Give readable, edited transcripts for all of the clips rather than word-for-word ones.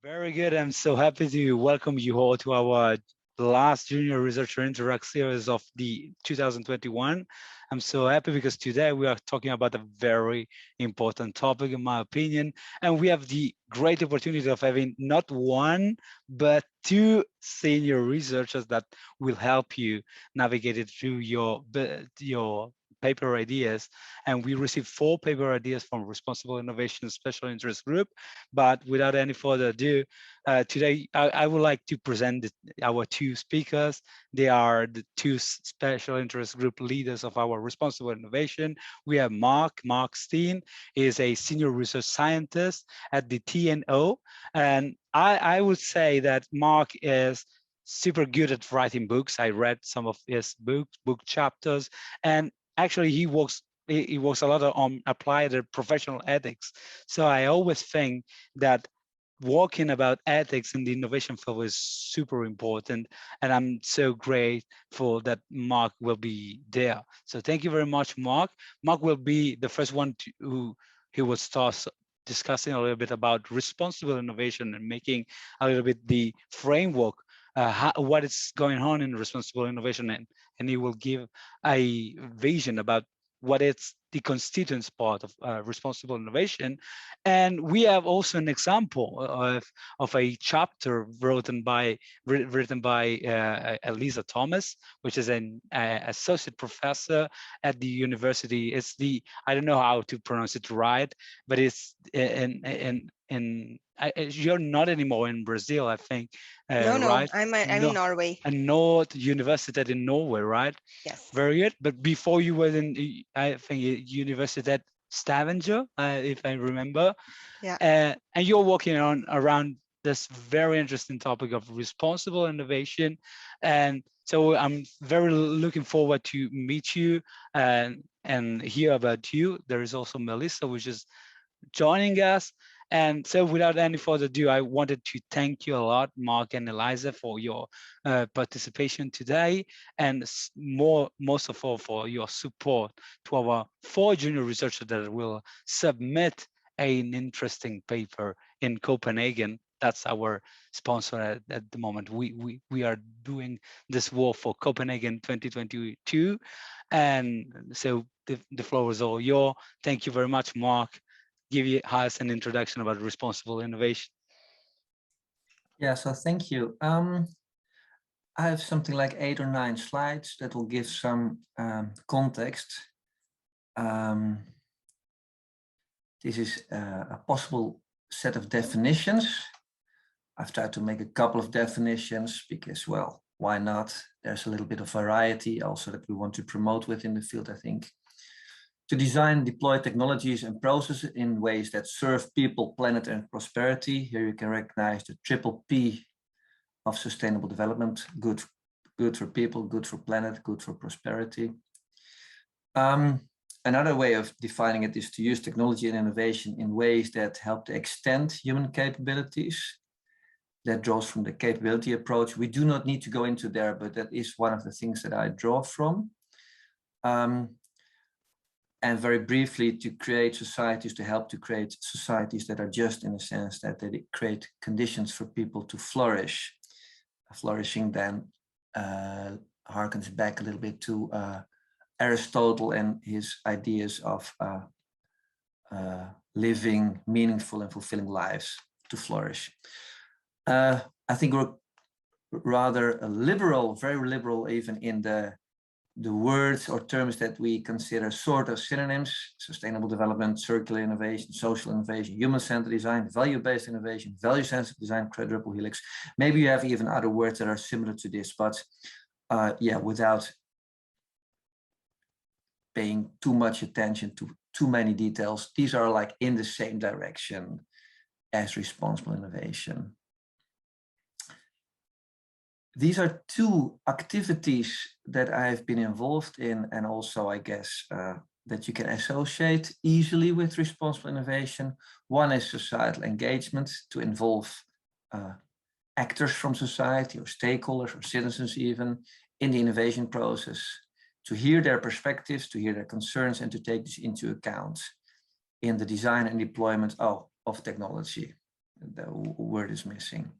Very good. I'm so happy to welcome you all to our last Junior Researcher Interact series of the 2021. I'm so happy because today we are talking about a very important topic, in my opinion, and we have the great opportunity of having not one, but two senior researchers that will help you navigate it through your paper ideas. And we received 4 paper ideas from Responsible Innovation Special Interest Group. But without any further ado, today I would like to present our two speakers. They are the two special interest group leaders of our Responsible Innovation. We have Mark Steen is a senior research scientist at the TNO. And I would say that Mark is super good at writing books. I read some of his book chapters, and actually he works a lot on applied professional ethics. So I always think that walking about ethics in the innovation field is super important, and I'm so grateful that Mark will be there. So thank you very much, Mark. Mark will be the first one who will start discussing a little bit about responsible innovation and making a little bit the framework, what is going on in responsible innovation, and he will give a vision about what is the constituents part of responsible innovation. And we have also an example of a chapter written by Elisa Thomas, which is an associate professor at the university. It's the, I don't know how to pronounce it right, but it's you're not anymore in Brazil, I think, No, right? I'm in No, Norway. a North University in Norway, right? Yes. Very good. But before you were in, I think, University at Stavanger, if I remember, Yeah. and you're working on around this very interesting topic of responsible innovation. And so I'm very looking forward to meet you and hear about you. There is also Melissa, which is joining us. And so without any further ado, I wanted to thank you a lot, Mark and Eliza, for your participation today, and most of all for your support to our 4 junior researchers that will submit an interesting paper in Copenhagen. That's our sponsor at the moment. We are doing this work for Copenhagen 2022. And so the floor is all yours. Thank you very much, Mark. Give us an introduction about responsible innovation. Yeah, so thank you. I have something like 8 or 9 slides that will give some context. This is a possible set of definitions. I've tried to make a couple of definitions because, well, why not? There's a little bit of variety also that we want to promote within the field, I think. To design, deploy technologies and processes in ways that serve people, planet, and prosperity. Here you can recognize the triple P of sustainable development: good for people, good for planet, good for prosperity. Another way of defining it is to use technology and innovation in ways that help to extend human capabilities. That draws from the capability approach. We do not need to go into there, but that is one of the things that I draw from. And very briefly, to create societies, to help to create societies that are just, in a sense that they create conditions for people to flourish. Flourishing then harkens back a little bit to Aristotle and his ideas of living meaningful and fulfilling lives to flourish. I think we're rather liberal, very liberal, even in the words or terms that we consider sort of synonyms: sustainable development, circular innovation, social innovation, human-centered design, value-based innovation, value-sensitive design, quadruple helix. Maybe you have even other words that are similar to this, but yeah, without paying too much attention to too many details, these are like in the same direction as responsible innovation. These are 2 activities that I've been involved in, and also, I guess, that you can associate easily with responsible innovation. One is societal engagement, to involve actors from society or stakeholders or citizens even in the innovation process, to hear their perspectives, to hear their concerns, and to take this into account in the design and deployment of technology. the word is missing.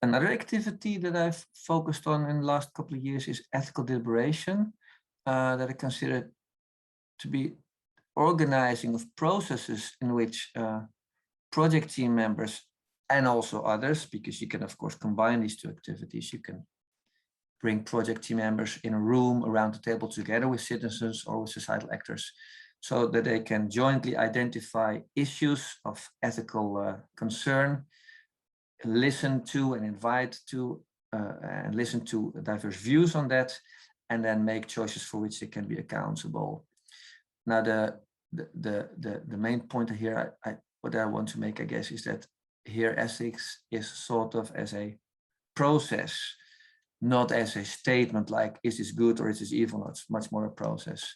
Another activity that I've focused on in the last couple of years is ethical deliberation, that I consider to be organizing of processes in which project team members and also others, because you can of course combine these two activities. You can bring project team members in a room around the table together with citizens or with societal actors, so that they can jointly identify issues of ethical concern, listen to and invite to and listen to diverse views on that, and then make choices for which they can be accountable. Now, the main point here, what I want to make, I guess, is that here ethics is sort of as a process, not as a statement like, is this good or is this evil? It's much more a process.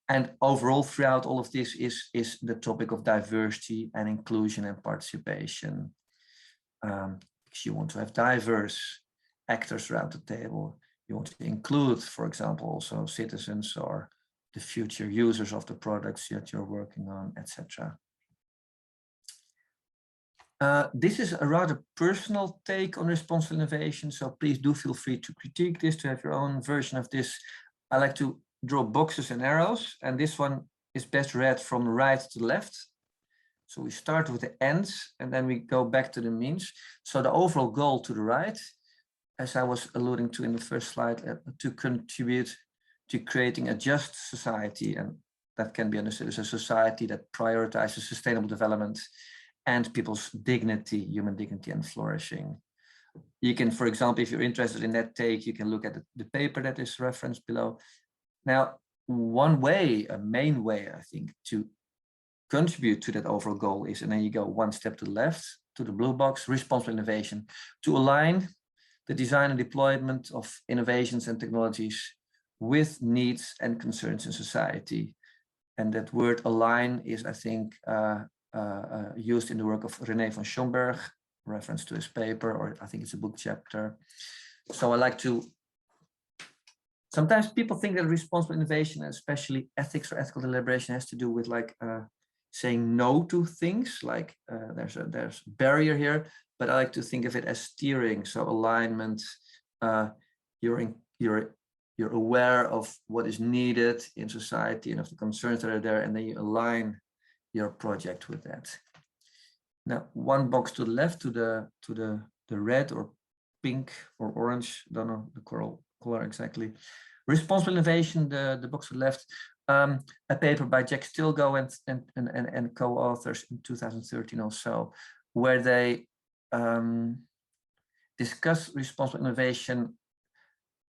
And overall, throughout all of this is the topic of diversity and inclusion and participation. Because you want to have diverse actors around the table. You want to include, for example, also citizens or the future users of the products that you're working on, etc. This is a rather personal take on responsible innovation, so please do feel free to critique this, to have your own version of this. I like to draw boxes and arrows, and this one is best read from right to left. So we start with the ends, and then we go back to the means. So the overall goal to the right, as I was alluding to in the first slide, to contribute to creating a just society, and that can be understood as a society that prioritizes sustainable development and people's dignity, human dignity and flourishing. You can, for example, if you're interested in that take, you can look at the paper that is referenced below. Now, one way, a main way, I think, to contribute to that overall goal is, and then you go one step to the left, to the blue box, responsible innovation, to align the design and deployment of innovations and technologies with needs and concerns in society. And that word align is, I think, used in the work of René van Schomburg, reference to his paper, or I think it's a book chapter. So I like to, sometimes people think that responsible innovation, especially ethics or ethical deliberation, has to do with like saying no to things, like there's a barrier here, but I like to think of it as steering, so alignment. You're aware of what is needed in society and of the concerns that are there, and then you align your project with that. Now, one box to the left, to the red or pink or orange, don't know the color exactly. Responsible innovation, the box to the left, a paper by Jack Stilgo and co-authors in 2013 also, where they discuss responsible innovation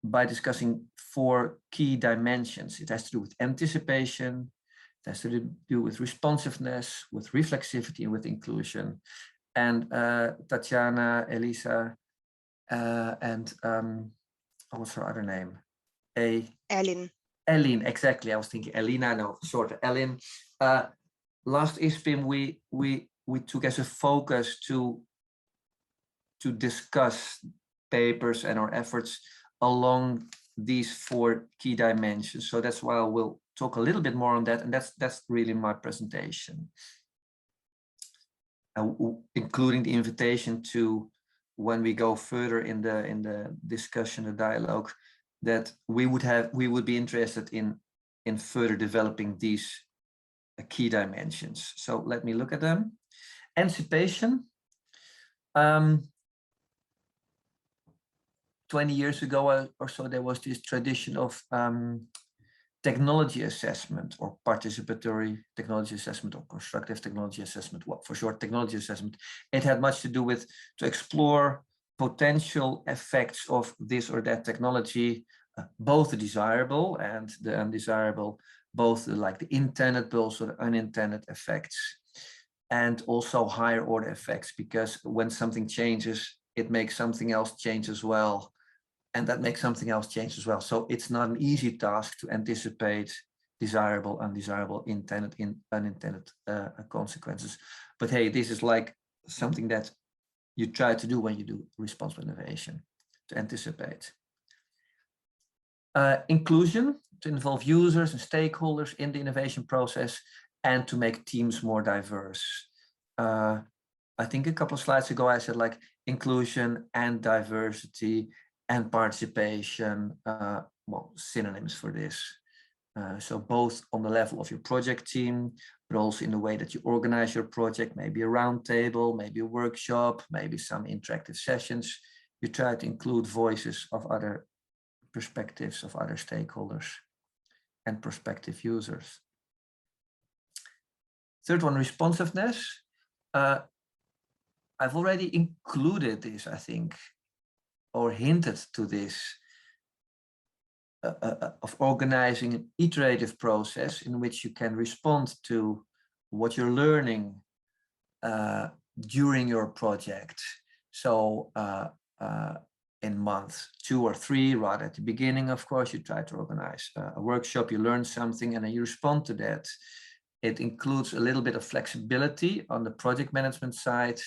by discussing 4 key dimensions. It has to do with anticipation, it has to do with responsiveness, with reflexivity, and with inclusion. And Tatiana, Elisa, and what's her other name? Ellen. Ellen, exactly. I was thinking Elena, no, sort of Ellen. Last ISPIM, we took as a focus to discuss papers and our efforts along these 4 key dimensions. So that's why I will talk a little bit more on that, and that's really my presentation, including the invitation to, when we go further in the discussion, the dialogue, that we would be interested in further developing these key dimensions. So let me look at them. Anticipation. 20 years ago or so, there was this tradition of technology assessment, or participatory technology assessment, or constructive technology assessment, for short, technology assessment. It had much to do with to explore potential effects of this or that technology, both the desirable and the undesirable, both like the intended but also the unintended effects, and also higher order effects, because when something changes, it makes something else change as well. And that makes something else change as well. So it's not an easy task to anticipate desirable, undesirable, intended, unintended consequences. But hey, this is like something that you try to do when you do responsible innovation, to anticipate. Inclusion, to involve users and stakeholders in the innovation process, and to make teams more diverse. I think a couple of slides ago, I said like inclusion and diversity and participation, well, synonyms for this. So both on the level of your project team, but also in the way that you organize your project, maybe a roundtable, maybe a workshop, maybe some interactive sessions. You try to include voices of other perspectives, of other stakeholders and prospective users. Third one, responsiveness. I've already included this, I think, or hinted to this, of organizing an iterative process in which you can respond to what you're learning during your project. So in month 2 or 3, rather at the beginning, of course, you try to organize a workshop, you learn something, and then you respond to that. It includes a little bit of flexibility on the project management side,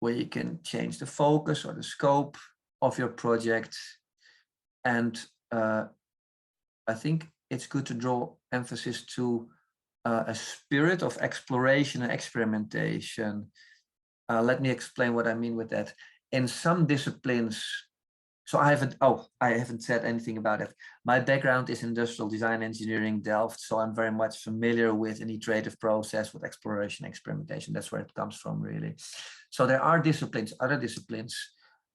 where you can change the focus or the scope of your project. And I think it's good to draw emphasis to a spirit of exploration and experimentation. Let me explain what I mean with that. In some disciplines, so I haven't said anything about it. My background is industrial design engineering, Delft, so I'm very much familiar with an iterative process, with exploration, experimentation. That's where it comes from, really. So there are disciplines, other disciplines,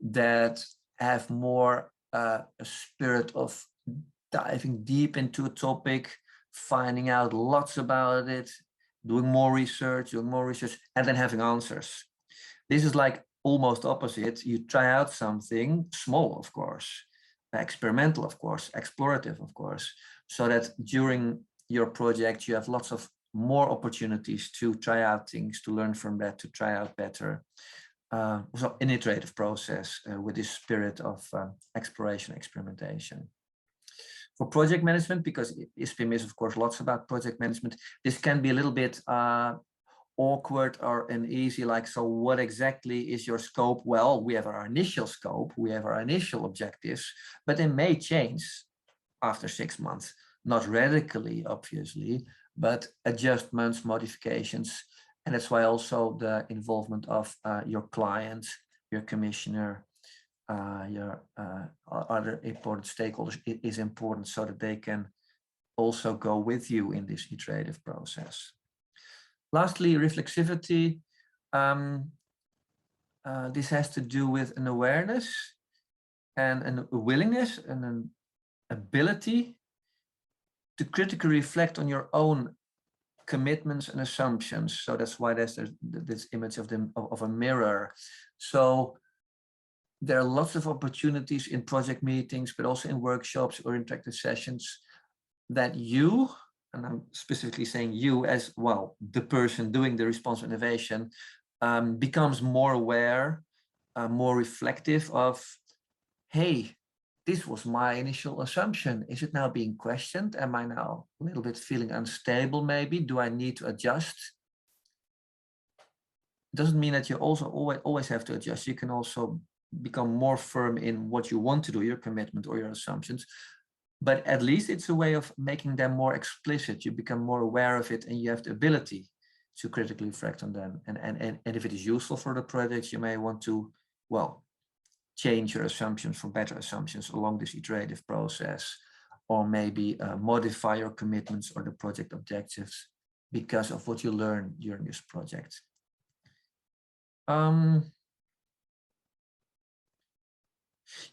that have more a spirit of diving deep into a topic, finding out lots about it, doing more research, and then having answers. This is like almost opposite. You try out something small, of course, experimental, of course, explorative, of course, so that during your project, you have lots of more opportunities to try out things, to learn from that, to try out better. So an iterative process with this spirit of exploration, experimentation. For project management, because ISPIM is, of course, lots about project management, this can be a little bit awkward or uneasy, like, so what exactly is your scope? Well, we have our initial scope, we have our initial objectives, but they may change after 6 months, not radically, obviously, but adjustments, modifications. And that's why also the involvement of your client, your commissioner, your other important stakeholders is important, so that they can also go with you in this iterative process. Lastly, reflexivity. This has to do with an awareness and a willingness and an ability to critically reflect on your own commitments and assumptions. So that's why there's this image of a mirror. So there are lots of opportunities in project meetings, but also in workshops or interactive sessions, that you, and I'm specifically saying you as well, the person doing the responsive innovation, becomes more aware, more reflective of, hey, this was my initial assumption. Is it now being questioned? Am I now a little bit feeling unstable maybe? Do I need to adjust? It doesn't mean that you also always have to adjust. You can also become more firm in what you want to do, your commitment or your assumptions. But at least it's a way of making them more explicit. You become more aware of it, and you have the ability to critically reflect on them. And if it is useful for the project, you may want to, well, change your assumptions for better assumptions along this iterative process, or maybe modify your commitments or the project objectives because of what you learn during this project.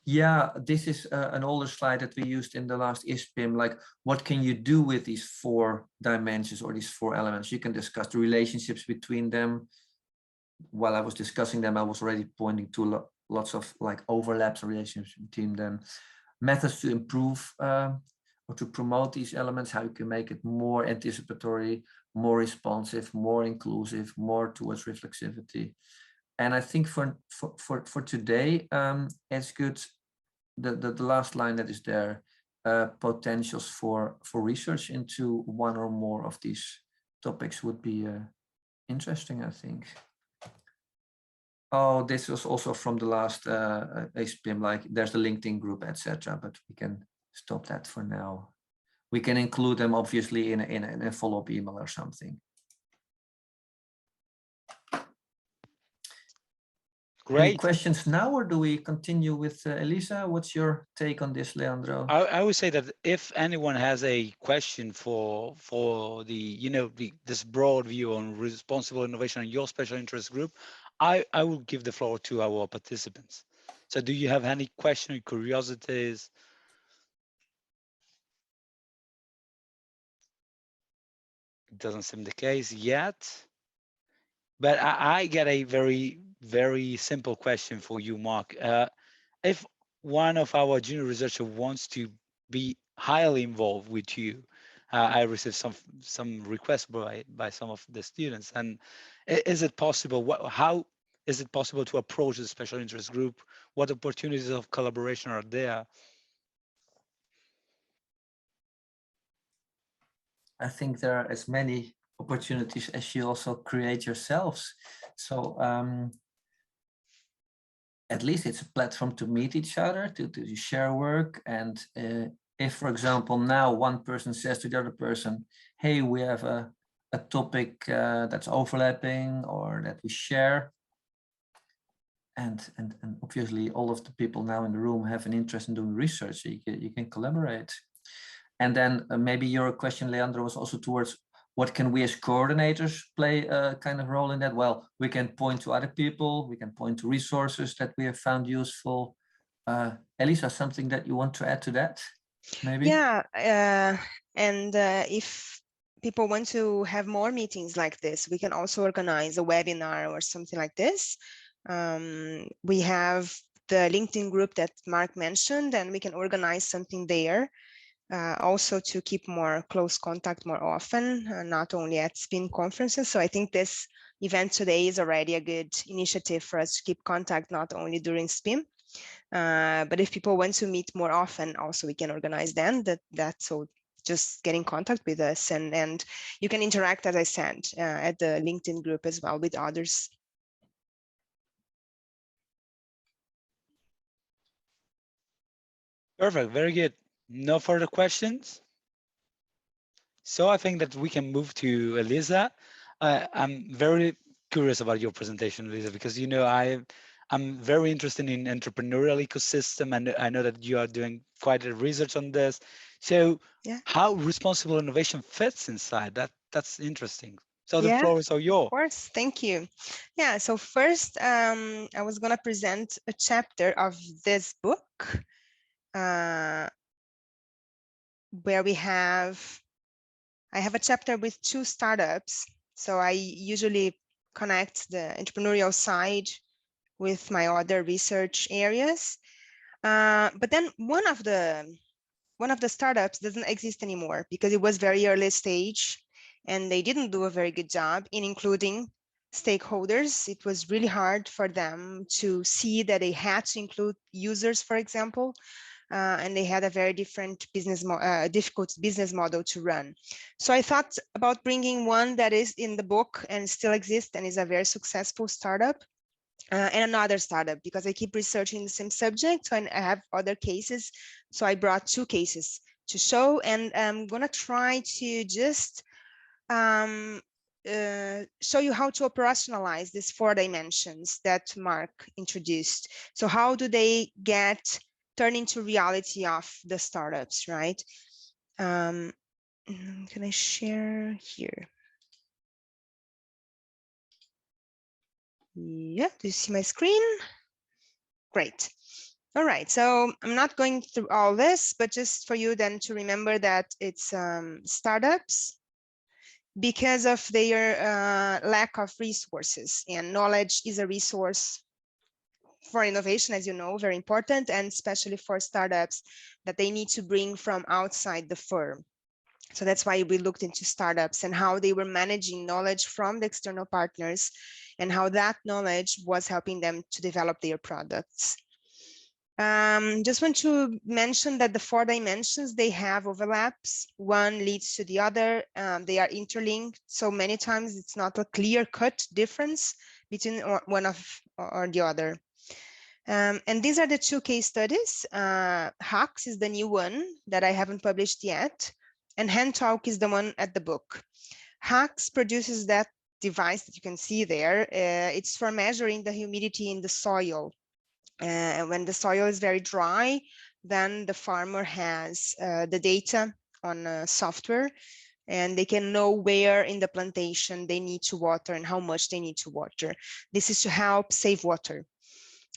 Yeah, this is an older slide that we used in the last ISPIM, like what can you do with these 4 dimensions or these 4 elements? You can discuss the relationships between them. While I was discussing them, I was already pointing to lots of like overlaps or relationships between them. Methods to improve or to promote these elements, how you can make it more anticipatory, more responsive, more inclusive, more towards reflexivity. And I think for today, it's good. The last line that is there, potentials for research into 1 or more of these topics would be interesting, I think. Oh, this was also from the last ISPIM, like there's the LinkedIn group, etc. But we can stop that for now. We can include them obviously in a follow-up email or something. Great. Any questions now, or do we continue with Elisa? What's your take on this, Leandro? I would say that if anyone has a question for the this broad view on responsible innovation in your special interest group, I will give the floor to our participants. So do you have any question or curiosities? It doesn't seem the case yet. But I get a very simple question for you, Mark. If one of our junior researchers wants to be highly involved with you, I received some requests by some of the students, and is it possible? How is it possible to approach the special interest group? What opportunities of collaboration are there? I think there are as many opportunities as you also create yourselves. So at least it's a platform to meet each other, to share work. And if, for example, now one person says to the other person, hey, we have a topic that's overlapping or that we share. And obviously all of the people now in the room have an interest in doing research, so you can collaborate. And then maybe your question, Leandro, was also towards what can we as coordinators play a kind of role in that? Well, we can point to other people, we can point to resources that we have found useful. Elisa, something that you want to add to that, maybe? Yeah, and if people want to have more meetings like this, we can also organize a webinar or something like this. We have the LinkedIn group that Mark mentioned, and we can organize something there. Also to keep more close contact more often, not only at SPIM conferences. So I think this event today is already a good initiative for us to keep contact, not only during SPIM, but if people want to meet more often, also we can organize then so just get in contact with us, and you can interact, as I said, at the LinkedIn group as well with others. Perfect, very good. No further questions? So I think that we can move to Elisa. I'm very curious about your presentation, Elisa, because I'm very interested in entrepreneurial ecosystem, and I know that you are doing quite a research on this. So yeah, how responsible innovation fits inside that's interesting. So the floor is all yours. Of course, thank you. Yeah, so first I was going to present a chapter of this book where I have a chapter with 2 startups. So I usually connect the entrepreneurial side with my other research areas. But then one of the startups doesn't exist anymore because it was very early stage and they didn't do a very good job in including stakeholders. It was really hard for them to see that they had to include users, for example. And they had a very different difficult business model to run. So I thought about bringing one that is in the book and still exists and is a very successful startup, and another startup, because I keep researching the same subject, so I have other cases. So I brought 2 cases to show, and I'm gonna try to just show you how to operationalize these 4 dimensions that Mark introduced. So how do they turn into reality of the startups, right? Can I share here? Yeah, do you see my screen? Great. All right, so I'm not going through all this, but just for you then to remember that it's startups because of their lack of resources, and knowledge is a resource for innovation, as you know, very important, and especially for startups that they need to bring from outside the firm. So that's why we looked into startups and how they were managing knowledge from the external partners and how that knowledge was helping them to develop their products. Just want to mention that the 4 dimensions, they have overlaps. One leads to the other. They are interlinked. So many times it's not a clear-cut difference between one or the other. And these are the 2 case studies. Hacks is the new one that I haven't published yet. And Hand Talk is the one at the book. Hacks produces that device that you can see there, it's for measuring the humidity in the soil. And when the soil is very dry, then the farmer has the data on software, and they can know where in the plantation they need to water and how much they need to water. This is to help save water,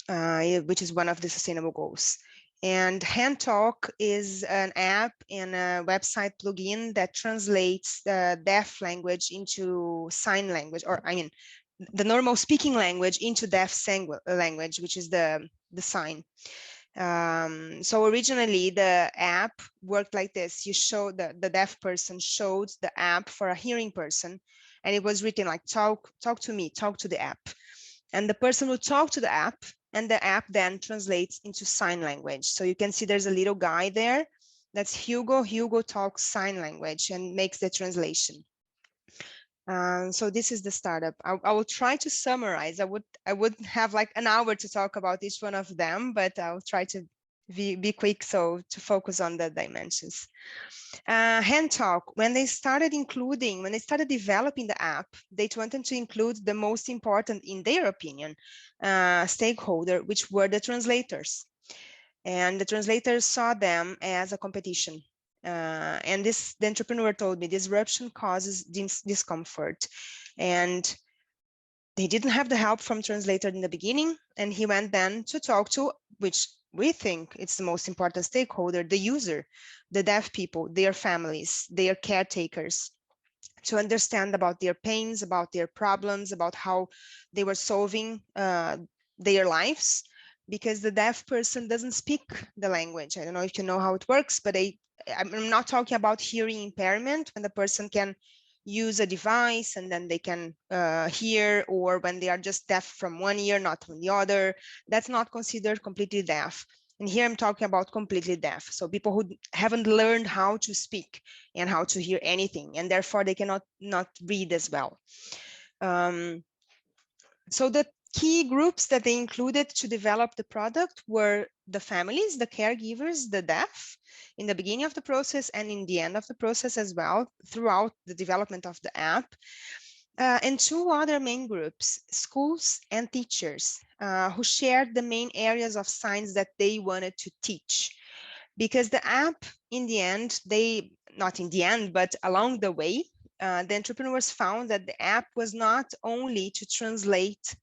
which is one of the sustainable goals. And HandTalk is an app and a website plugin that translates the deaf language into sign language, or I mean, the normal speaking language into deaf language, which is the sign. So originally the app worked like this. You show the deaf person showed the app for a hearing person, and it was written like, talk to me, talk to the app. And the person would talk to the app, and the app then translates into sign language. So you can see there's a little guy there. That's Hugo. Hugo talks sign language and makes the translation. So this is the startup. I will try to summarize. I would have like an hour to talk about each one of them, but I'll try to be quick, so to focus on the dimensions. HandTalk, when they started developing the app, they wanted to include the most important, in their opinion, stakeholder, which were the translators. And the translators saw them as a competition. And the entrepreneur told me disruption causes discomfort. And they didn't have the help from translator in the beginning. And he went then to talk to, which we think it's the most important stakeholder, the user, the deaf people, their families, their caretakers, to understand about their pains, about their problems, about how they were solving their lives, because the deaf person doesn't speak the language. I don't know if you know how it works, but I'm not talking about hearing impairment, when the person can use a device and then they can hear, or when they are just deaf from one ear, not from the other. That's not considered completely deaf. And here I'm talking about completely deaf. So people who haven't learned how to speak and how to hear anything, and therefore they cannot not read as well. So the key groups that they included to develop the product were the families, the caregivers, the deaf, in the beginning of the process and in the end of the process as well, throughout the development of the app. And two other main groups, schools and teachers, who shared the main areas of science that they wanted to teach. Because the app, in the end, not in the end, but along the way, the entrepreneurs found that the app was not only to translate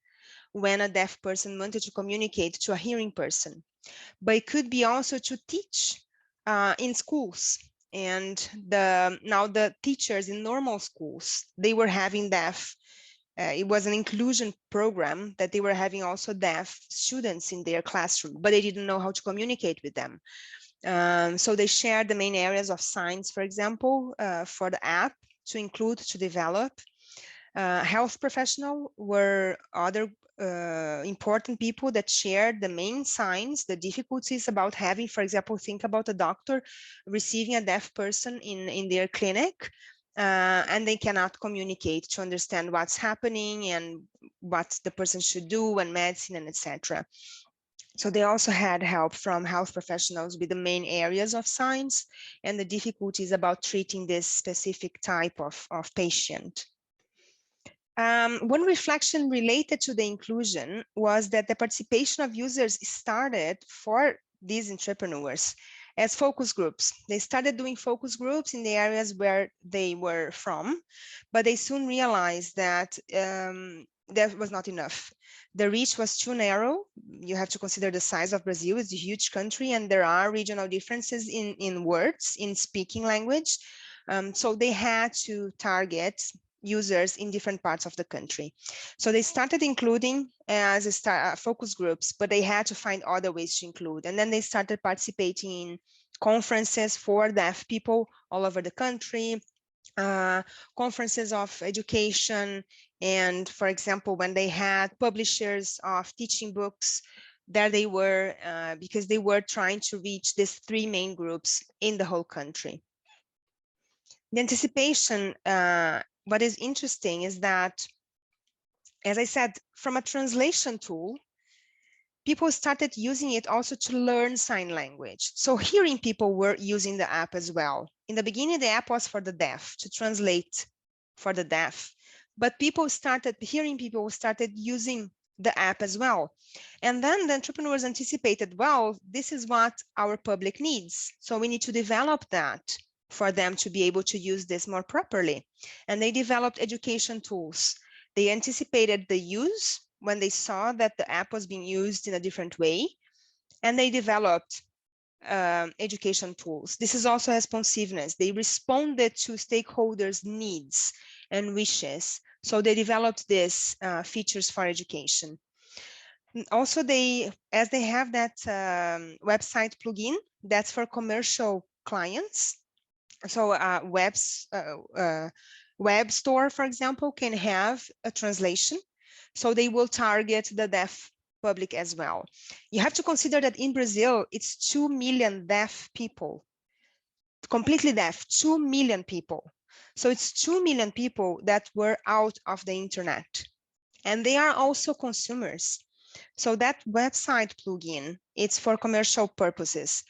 when a deaf person wanted to communicate to a hearing person, but it could be also to teach in schools. And now the teachers in normal schools, they were having deaf. It was an inclusion program that they were having also deaf students in their classroom, but they didn't know how to communicate with them. So they shared the main areas of science, for example, for the app to include, to develop. Health professional were other important people that shared the main signs, the difficulties about having, for example, think about a doctor receiving a deaf person in their clinic, and they cannot communicate to understand what's happening and what the person should do, and medicine, and etc. So they also had help from health professionals with the main areas of science and the difficulties about treating this specific type of patient. One reflection related to the inclusion was that the participation of users started for these entrepreneurs as focus groups. They started doing focus groups in the areas where they were from, but they soon realized that that was not enough. The reach was too narrow. You have to consider the size of Brazil. It's a huge country, and there are regional differences in words, in speaking language. So they had to target users in different parts of the country. So they started including as focus groups, but they had to find other ways to include. And then they started participating in conferences for deaf people all over the country, conferences of education. And for example, when they had publishers of teaching books, there they were, because they were trying to reach these three main groups in the whole country. The anticipation, what is interesting is that, as I said, from a translation tool, people started using it also to learn sign language. So hearing people were using the app as well. In the beginning, the app was for the deaf, to translate for the deaf. but people started using the app as well. And then the entrepreneurs anticipated, well, this is what our public needs. So we need to develop that for them to be able to use this more properly. And they developed education tools. They anticipated the use when they saw that the app was being used in a different way. And they developed education tools. This is also responsiveness. They responded to stakeholders' needs and wishes. So they developed these features for education. Also, as they have that website plugin, that's for commercial clients. So web store, for example, can have a translation. So they will target the deaf public as well. You have to consider that in Brazil, it's 2 million deaf people, completely deaf, 2 million people. So it's 2 million people that were out of the internet. And they are also consumers. So that website plugin, it's for commercial purposes.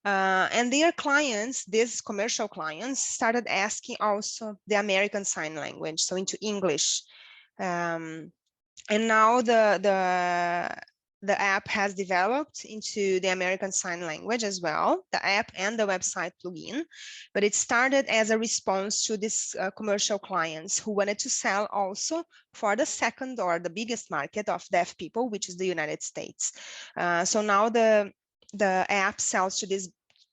And their clients, these commercial clients, started asking also the American Sign Language, so into English. And now the app has developed into the American Sign Language as well, the app and the website plugin. But it started as a response to these commercial clients who wanted to sell also for the second or the biggest market of deaf people, which is the United States. So now the app sells to this,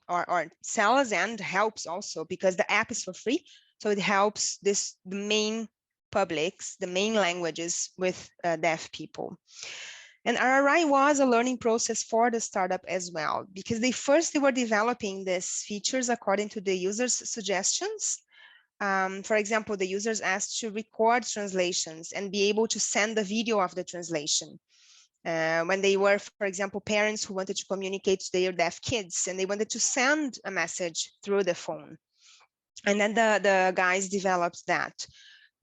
or sells and helps also, because the app is for free. So it helps the main publics, the main languages with deaf people. And RRI was a learning process for the startup as well, because they were developing these features according to the users' suggestions. For example, the users asked to record translations and be able to send the video of the translation. When they were, for example, parents who wanted to communicate to their deaf kids and they wanted to send a message through the phone. And then the guys developed that.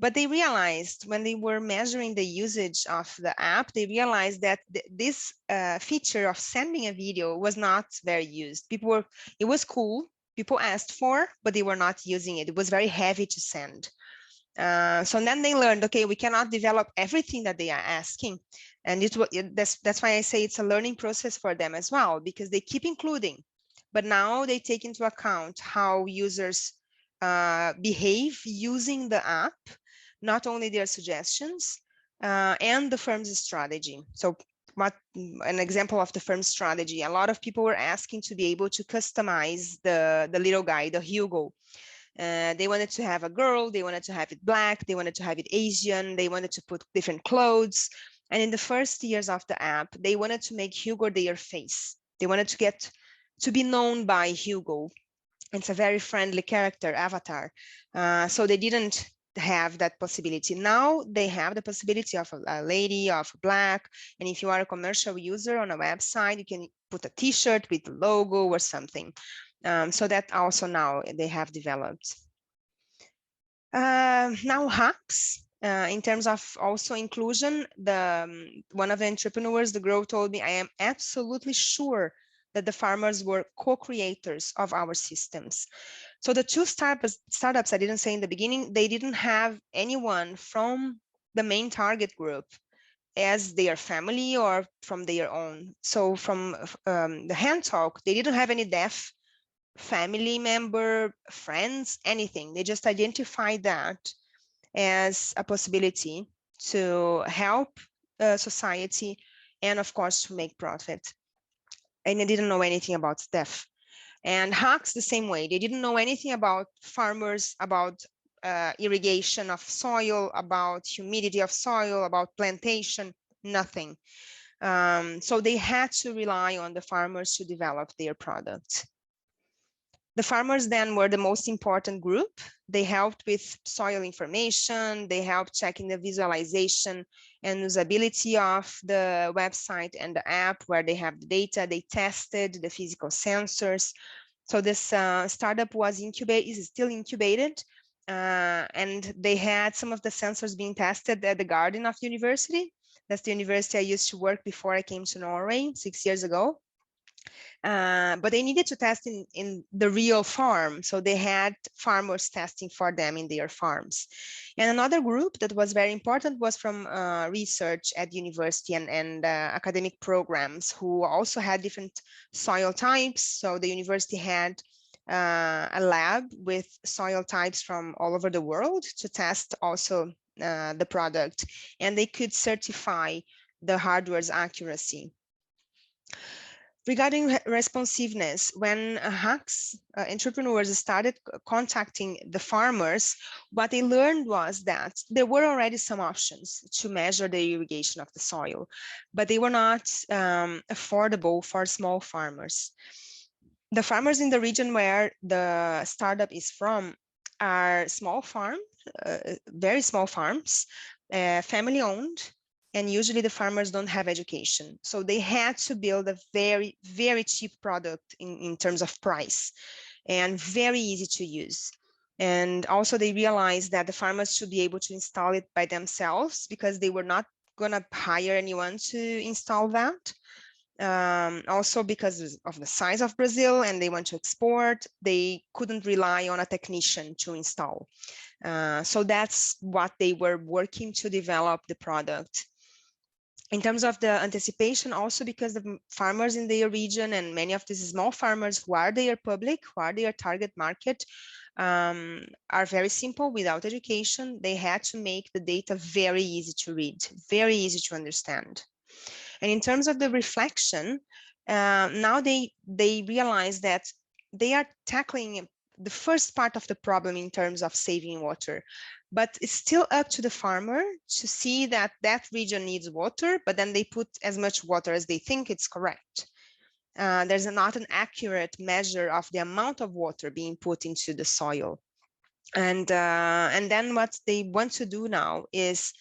But they realized when they were measuring the usage of the app, they realized that this feature of sending a video was not very used. It was cool, people asked for, but they were not using it. It was very heavy to send. So then they learned, okay, we cannot develop everything that they are asking. And that's why I say it's a learning process for them as well, because they keep including, but now they take into account how users behave using the app, not only their suggestions, and the firm's strategy. So an example of the firm's strategy, a lot of people were asking to be able to customize the little guy, the Hugo. They wanted to have a girl, they wanted to have it black, they wanted to have it Asian, they wanted to put different clothes. And in the first years of the app, they wanted to make Hugo their face. They wanted to get to be known by Hugo. It's a very friendly character, avatar. So they didn't have that possibility. Now they have the possibility of a lady, of black. And if you are a commercial user on a website, you can put a t-shirt with the logo or something. So that also now they have developed. Now hacks, in terms of also inclusion, one of the entrepreneurs, the girl, told me, I am absolutely sure that the farmers were co-creators of our systems. So the two startups I didn't say in the beginning, they didn't have anyone from the main target group as their family or from their own. So from the hand talk, they didn't have any deaf family member, friends, anything. They just identified that as a possibility to help society and of course to make profit. And they didn't know anything about deaf. And hacks the same way. They didn't know anything about farmers, about irrigation of soil, about humidity of soil, about plantation, nothing. So they had to rely on the farmers to develop their product. The farmers then were the most important group. They helped with soil information. They helped checking the visualization and usability of the website and the app where they have the data. They tested the physical sensors. So this startup was incubated, is still incubated. And they had some of the sensors being tested at the garden of the university. That's the university I used to work before I came to Norway 6 years ago. But they needed to test in the real farm. So they had farmers testing for them in their farms. And another group that was very important was from research at university and academic programs, who also had different soil types. So the university had a lab with soil types from all over the world to test also the product, and they could certify the hardware's accuracy. Regarding responsiveness, when hacks entrepreneurs started contacting the farmers, what they learned was that there were already some options to measure the irrigation of the soil, but they were not affordable for small farmers. The farmers in the region where the startup is from are small farms, very small farms, family owned, and usually the farmers don't have education. So they had to build a very, very cheap product in terms of price and very easy to use. And also they realized that the farmers should be able to install it by themselves because they were not gonna hire anyone to install that. Also because of the size of Brazil and they want to export, they couldn't rely on a technician to install. So that's what they were working to develop the product. In terms of the anticipation, also because the farmers in their region and many of these small farmers who are their public, who are their target market, are very simple without education. They had to make the data very easy to read, very easy to understand. And in terms of the reflection, now they realize that they are tackling the first part of the problem in terms of saving water, but it's still up to the farmer to see that that region needs water, but then they put as much water as they think it's correct. There's not an accurate measure of the amount of water being put into the soil. And then what they want to do now is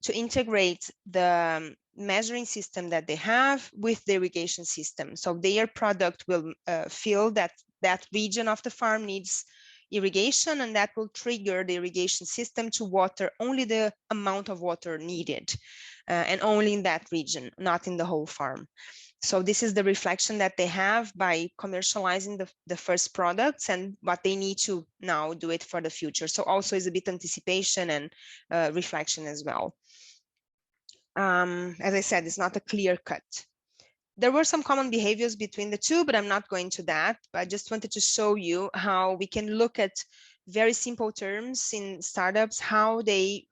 to integrate the measuring system that they have with the irrigation system. So their product will feel that that region of the farm needs irrigation, and that will trigger the irrigation system to water only the amount of water needed, and only in that region, not in the whole farm. So this is the reflection that they have by commercializing the first products and what they need to now do it for the future. So also is a bit anticipation and reflection as well. As I said, it's not a clear cut. There were some common behaviors between the two, but I'm not going to that. But I just wanted to show you how we can look at very simple terms in startups, how they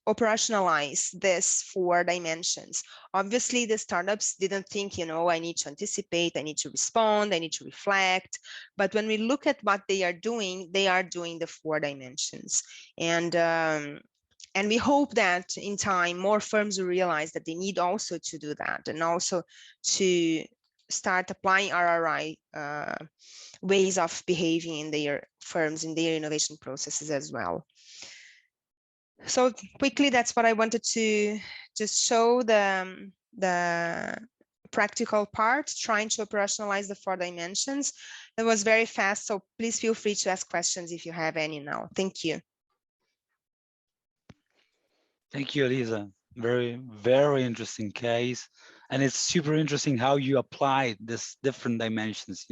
operationalize this 4 dimensions. Obviously, the startups didn't think, I need to anticipate, I need to respond, I need to reflect. But when we look at what they are doing the 4 dimensions. And we hope that in time, more firms will realize that they need also to do that, and also to start applying RRI ways of behaving in their firms, in their innovation processes as well. So quickly, that's what I wanted to just show the practical part, trying to operationalize the 4 dimensions. That was very fast, so please feel free to ask questions if you have any now. Thank you. Thank you, Elisa. Very, very interesting case. And it's super interesting how you applied this different dimensions,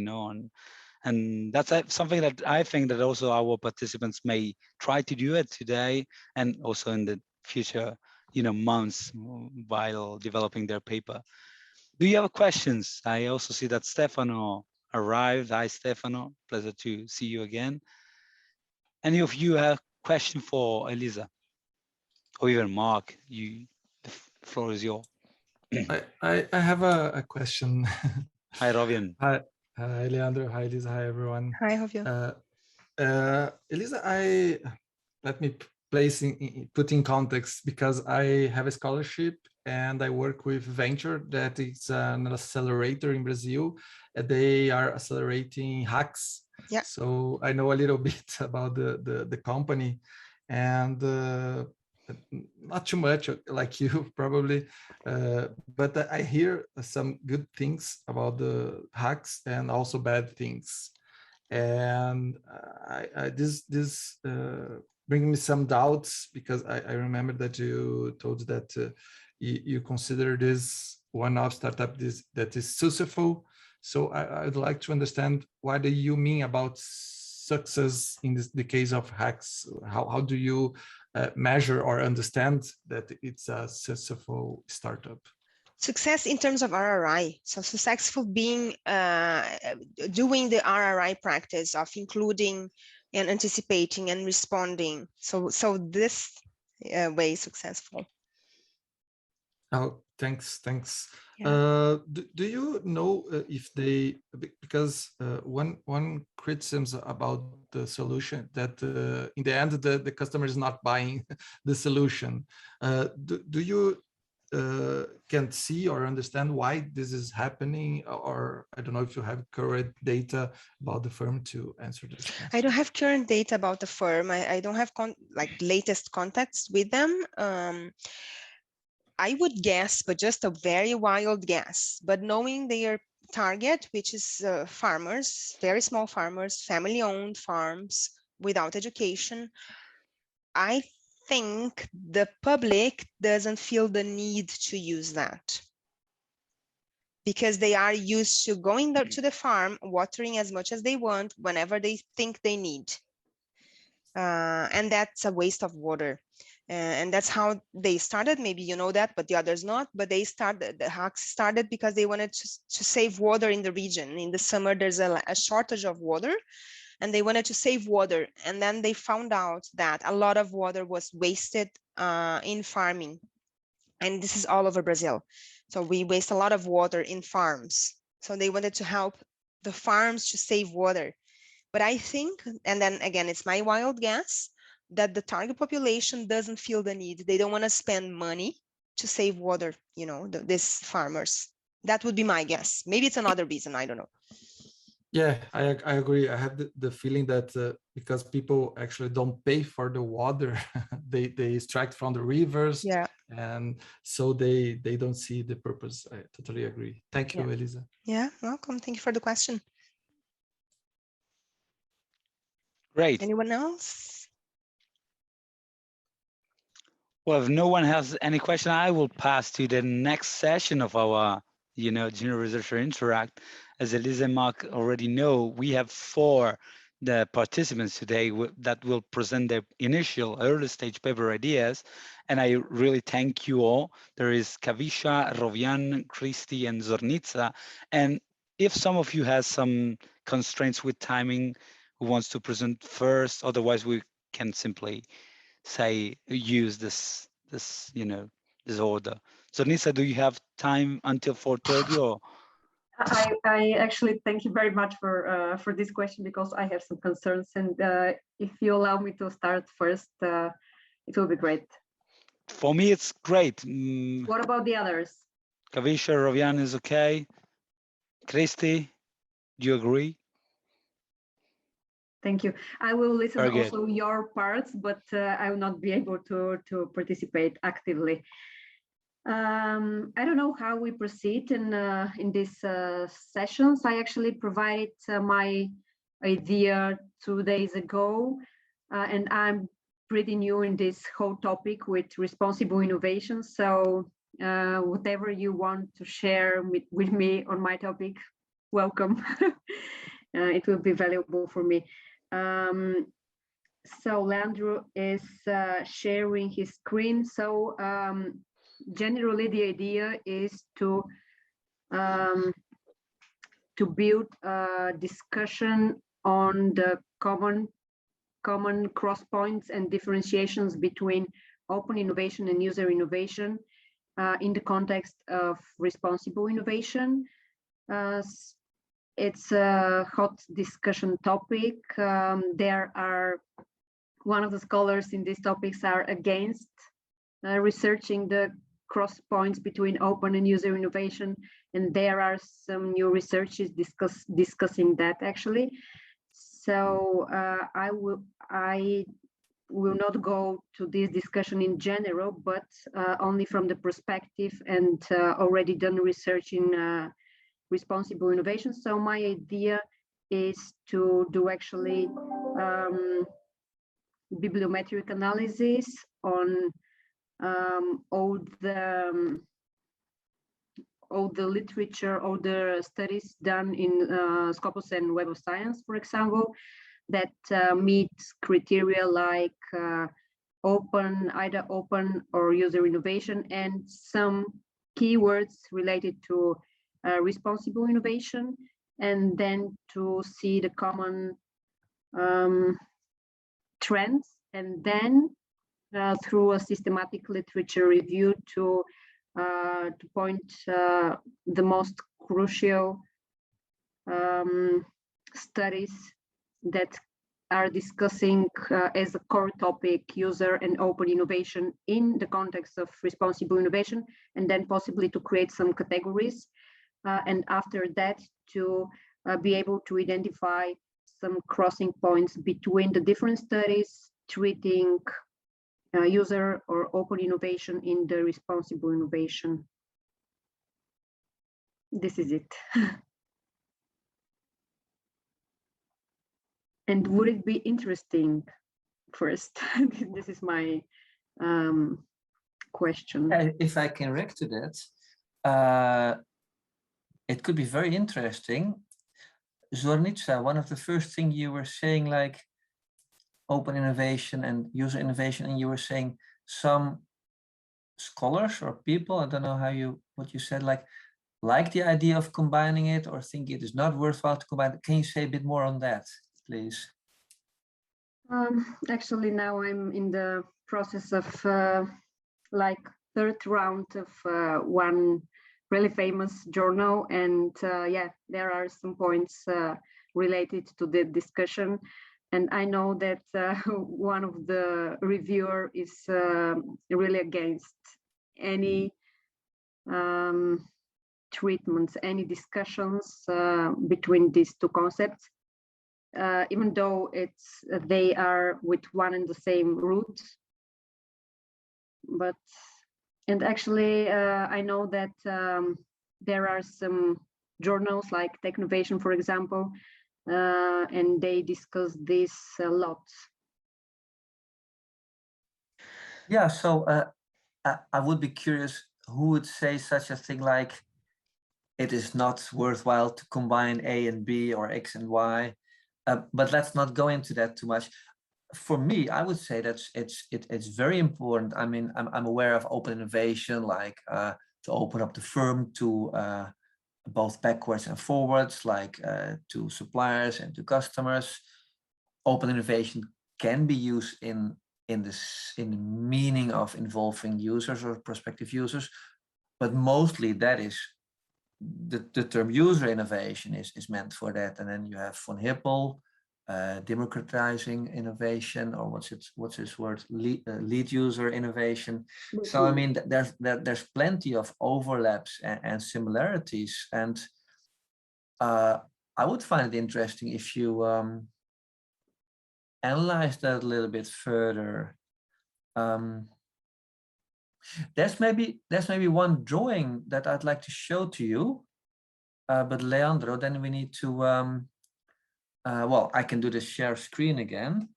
and that's something that I think that also our participants may try to do it today and also in the future, months while developing their paper. Do you have questions? I also see that Stefano arrived. Hi, Stefano. Pleasure to see you again. Any of you have a question for Elisa? Or even Mark, the floor is yours. I have a question. Hi, Robin. Hi, Leandro. Hi, Elisa. Hi, everyone. Hi, Rovio. Elisa, let me put in context, because I have a scholarship and I work with Venture, that is an accelerator in Brazil. They are accelerating hacks. Yeah. So I know a little bit about the company, and not too much like you probably, but I hear some good things about the hacks and also bad things. And this brings me some doubts, because I remember that you told that you consider this one-off startup that is successful. So I'd like to understand what do you mean about success in the case of hacks? How do you measure or understand that it's a successful startup? Success in terms of RRI. So successful being doing the RRI practice of including and anticipating and responding. So this way successful. Oh, thanks. Yeah. Do you know if they, because one criticism about the solution that in the end the customer is not buying the solution. Do you can see or understand why this is happening, or I don't know if you have current data about the firm to answer this question. I don't have current data about the firm. I don't have like latest contacts with them. I would guess, but just a very wild guess, but knowing their target, which is farmers, very small farmers, family-owned farms without education, I think the public doesn't feel the need to use that because they are used to going to the farm, watering as much as they want, whenever they think they need. And that's a waste of water. And that's how they started. Maybe you know that, but the others not. But they started, the hacks started because they wanted to save water in the region. In the summer, there's a shortage of water, and they wanted to save water. And then they found out that a lot of water was wasted in farming. And this is all over Brazil. So we waste a lot of water in farms. So they wanted to help the farms to save water. But I think, and then again, it's my wild guess, that the target population doesn't feel the need. They don't want to spend money to save water, you know, these farmers. That would be my guess. Maybe it's another reason, I don't know. Yeah, I agree. I have the feeling that because people actually don't pay for the water, they extract from the rivers, Yeah, and so they don't see the purpose. I totally agree. Thank you, yeah. Elisa. Yeah, welcome. Thank you for the question. Great. Anyone else? Well, if no one has any question, I will pass to the next session of our, Junior Researcher Interact. As Elisa and Mark already know, we have 4 the participants today that will present their initial early stage paper ideas. And I really thank you all. There is Kavisha, Rovian, Christy, and Zornitza. And if some of you has some constraints with timing, who wants to present first, otherwise we can simply say use this order. So Nisa, do you have time until 4:30 or? I actually thank you very much for this question because I have some concerns, and if you allow me to start first, it will be great. For me, it's great. What about the others? Kavisha, Rovian is okay. Christy, do you agree? Thank you. I will listen Very good. also your parts, but I will not be able to participate actively. I don't know how we proceed in these sessions. I actually provided my idea 2 days ago, and I'm pretty new in this whole topic with responsible innovation. So whatever you want to share with me on my topic, welcome. It will be valuable for me. So Leandro is sharing his screen. So generally the idea is to build a discussion on the common cross points and differentiations between open innovation and user innovation in the context of responsible innovation. It's a hot discussion topic. There are one of the scholars in these topics are against researching the cross points between open and user innovation, and there are some new researches discussing that actually. So I will not go to this discussion in general, but only from the perspective and already done research in responsible innovation. So my idea is to do actually bibliometric analysis on all all the literature, all the studies done in Scopus and Web of Science, for example, that meet criteria like either open or user innovation, and some keywords related to responsible innovation, and then to see the common trends, and then through a systematic literature review to point the most crucial studies that are discussing as a core topic user and open innovation in the context of responsible innovation, and then possibly to create some categories, and after that to be able to identify some crossing points between the different studies treating user or open innovation in the responsible innovation. This is it. And would it be interesting first? This is my question. If I can react to that, it could be very interesting. Zornica, one of the first things you were saying, like open innovation and user innovation, and you were saying some scholars or people, I don't know what you said, like the idea of combining it or think it is not worthwhile to combine it. Can you say a bit more on that, please? Actually, now I'm in the process of like third round of one really famous journal, and yeah, there are some points related to the discussion, and I know that one of the reviewer is really against any treatments, any discussions between these two concepts, even though they are with one and the same root. But, and actually I know that there are some journals like Technovation, for example, and they discuss this a lot. Yeah, so I would be curious who would say such a thing like it is not worthwhile to combine A and B or X and Y, but let's not go into that too much. For me, I would say that it's very important. I mean, I'm aware of open innovation, like to open up the firm to both backwards and forwards, like to suppliers and to customers. Open innovation can be used in the meaning of involving users or prospective users, but mostly that is the term user innovation is meant for that. And then you have von Hippel, democratizing innovation, or what's his word, lead user innovation. So I mean, there's plenty of overlaps and similarities, and I would find it interesting if you analyze that a little bit further. There's maybe one drawing that I'd like to show to you, but Leandro, then we need to well, I can do the share screen again.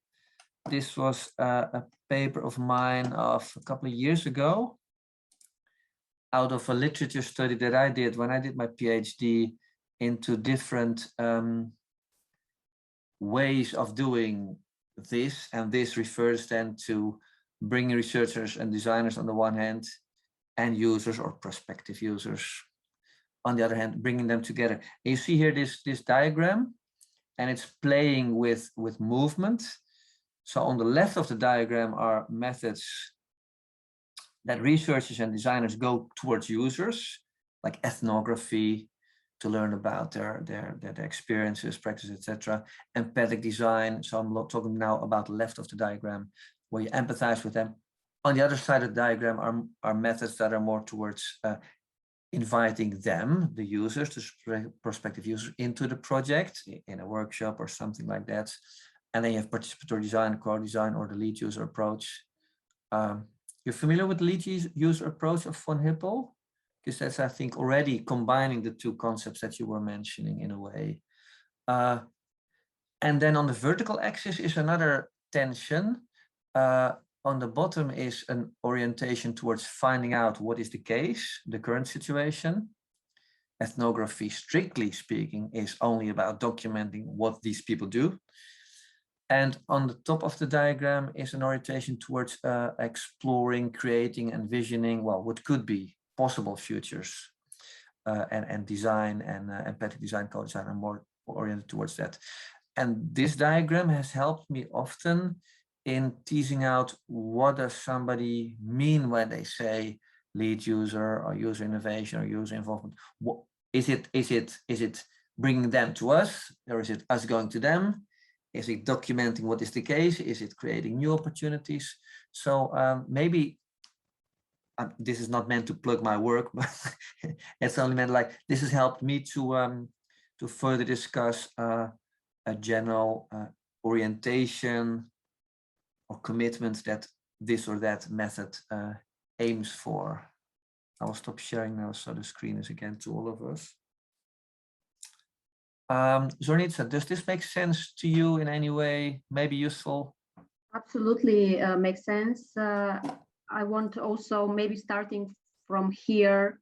This was a paper of mine of a couple of years ago out of a literature study that I did when I did my PhD into different ways of doing this, and this refers then to bringing researchers and designers on the one hand, and users or prospective users on the other hand, bringing them together. And you see here this diagram, and it's playing with movement. So on the left of the diagram are methods that researchers and designers go towards users, like ethnography, to learn about their experiences, practices, etc. Empathic design. So I'm talking now about the left of the diagram, where you empathize with them. On the other side of the diagram are methods that are more towards inviting them, the users, the prospective users, into the project in a workshop or something like that. And then you have participatory design, co-design, or the lead user approach. You're familiar with the lead user approach of von Hippel? Because that's, I think, already combining the two concepts that you were mentioning in a way. And then on the vertical axis is another tension. On the bottom is an orientation towards finding out what is the case, the current situation. ethnography, strictly speaking, is only about documenting what these people do. And on the top of the diagram is an orientation towards exploring, creating, envisioning, well, what could be possible futures. And design and empathic design, co-design are more oriented towards that. And this diagram has helped me often in teasing out what does somebody mean when they say lead user or user innovation or user involvement. What, is it bringing them to us, or is it us going to them? Is it documenting what is the case? Is it creating new opportunities? So maybe this is not meant to plug my work, but it's only meant like this has helped me to further discuss a general orientation or commitment that this or that method aims for. I will stop sharing now so the screen is again to all of us. Zornica, does this make sense to you in any way? Maybe useful? Absolutely makes sense. I want also maybe starting from here,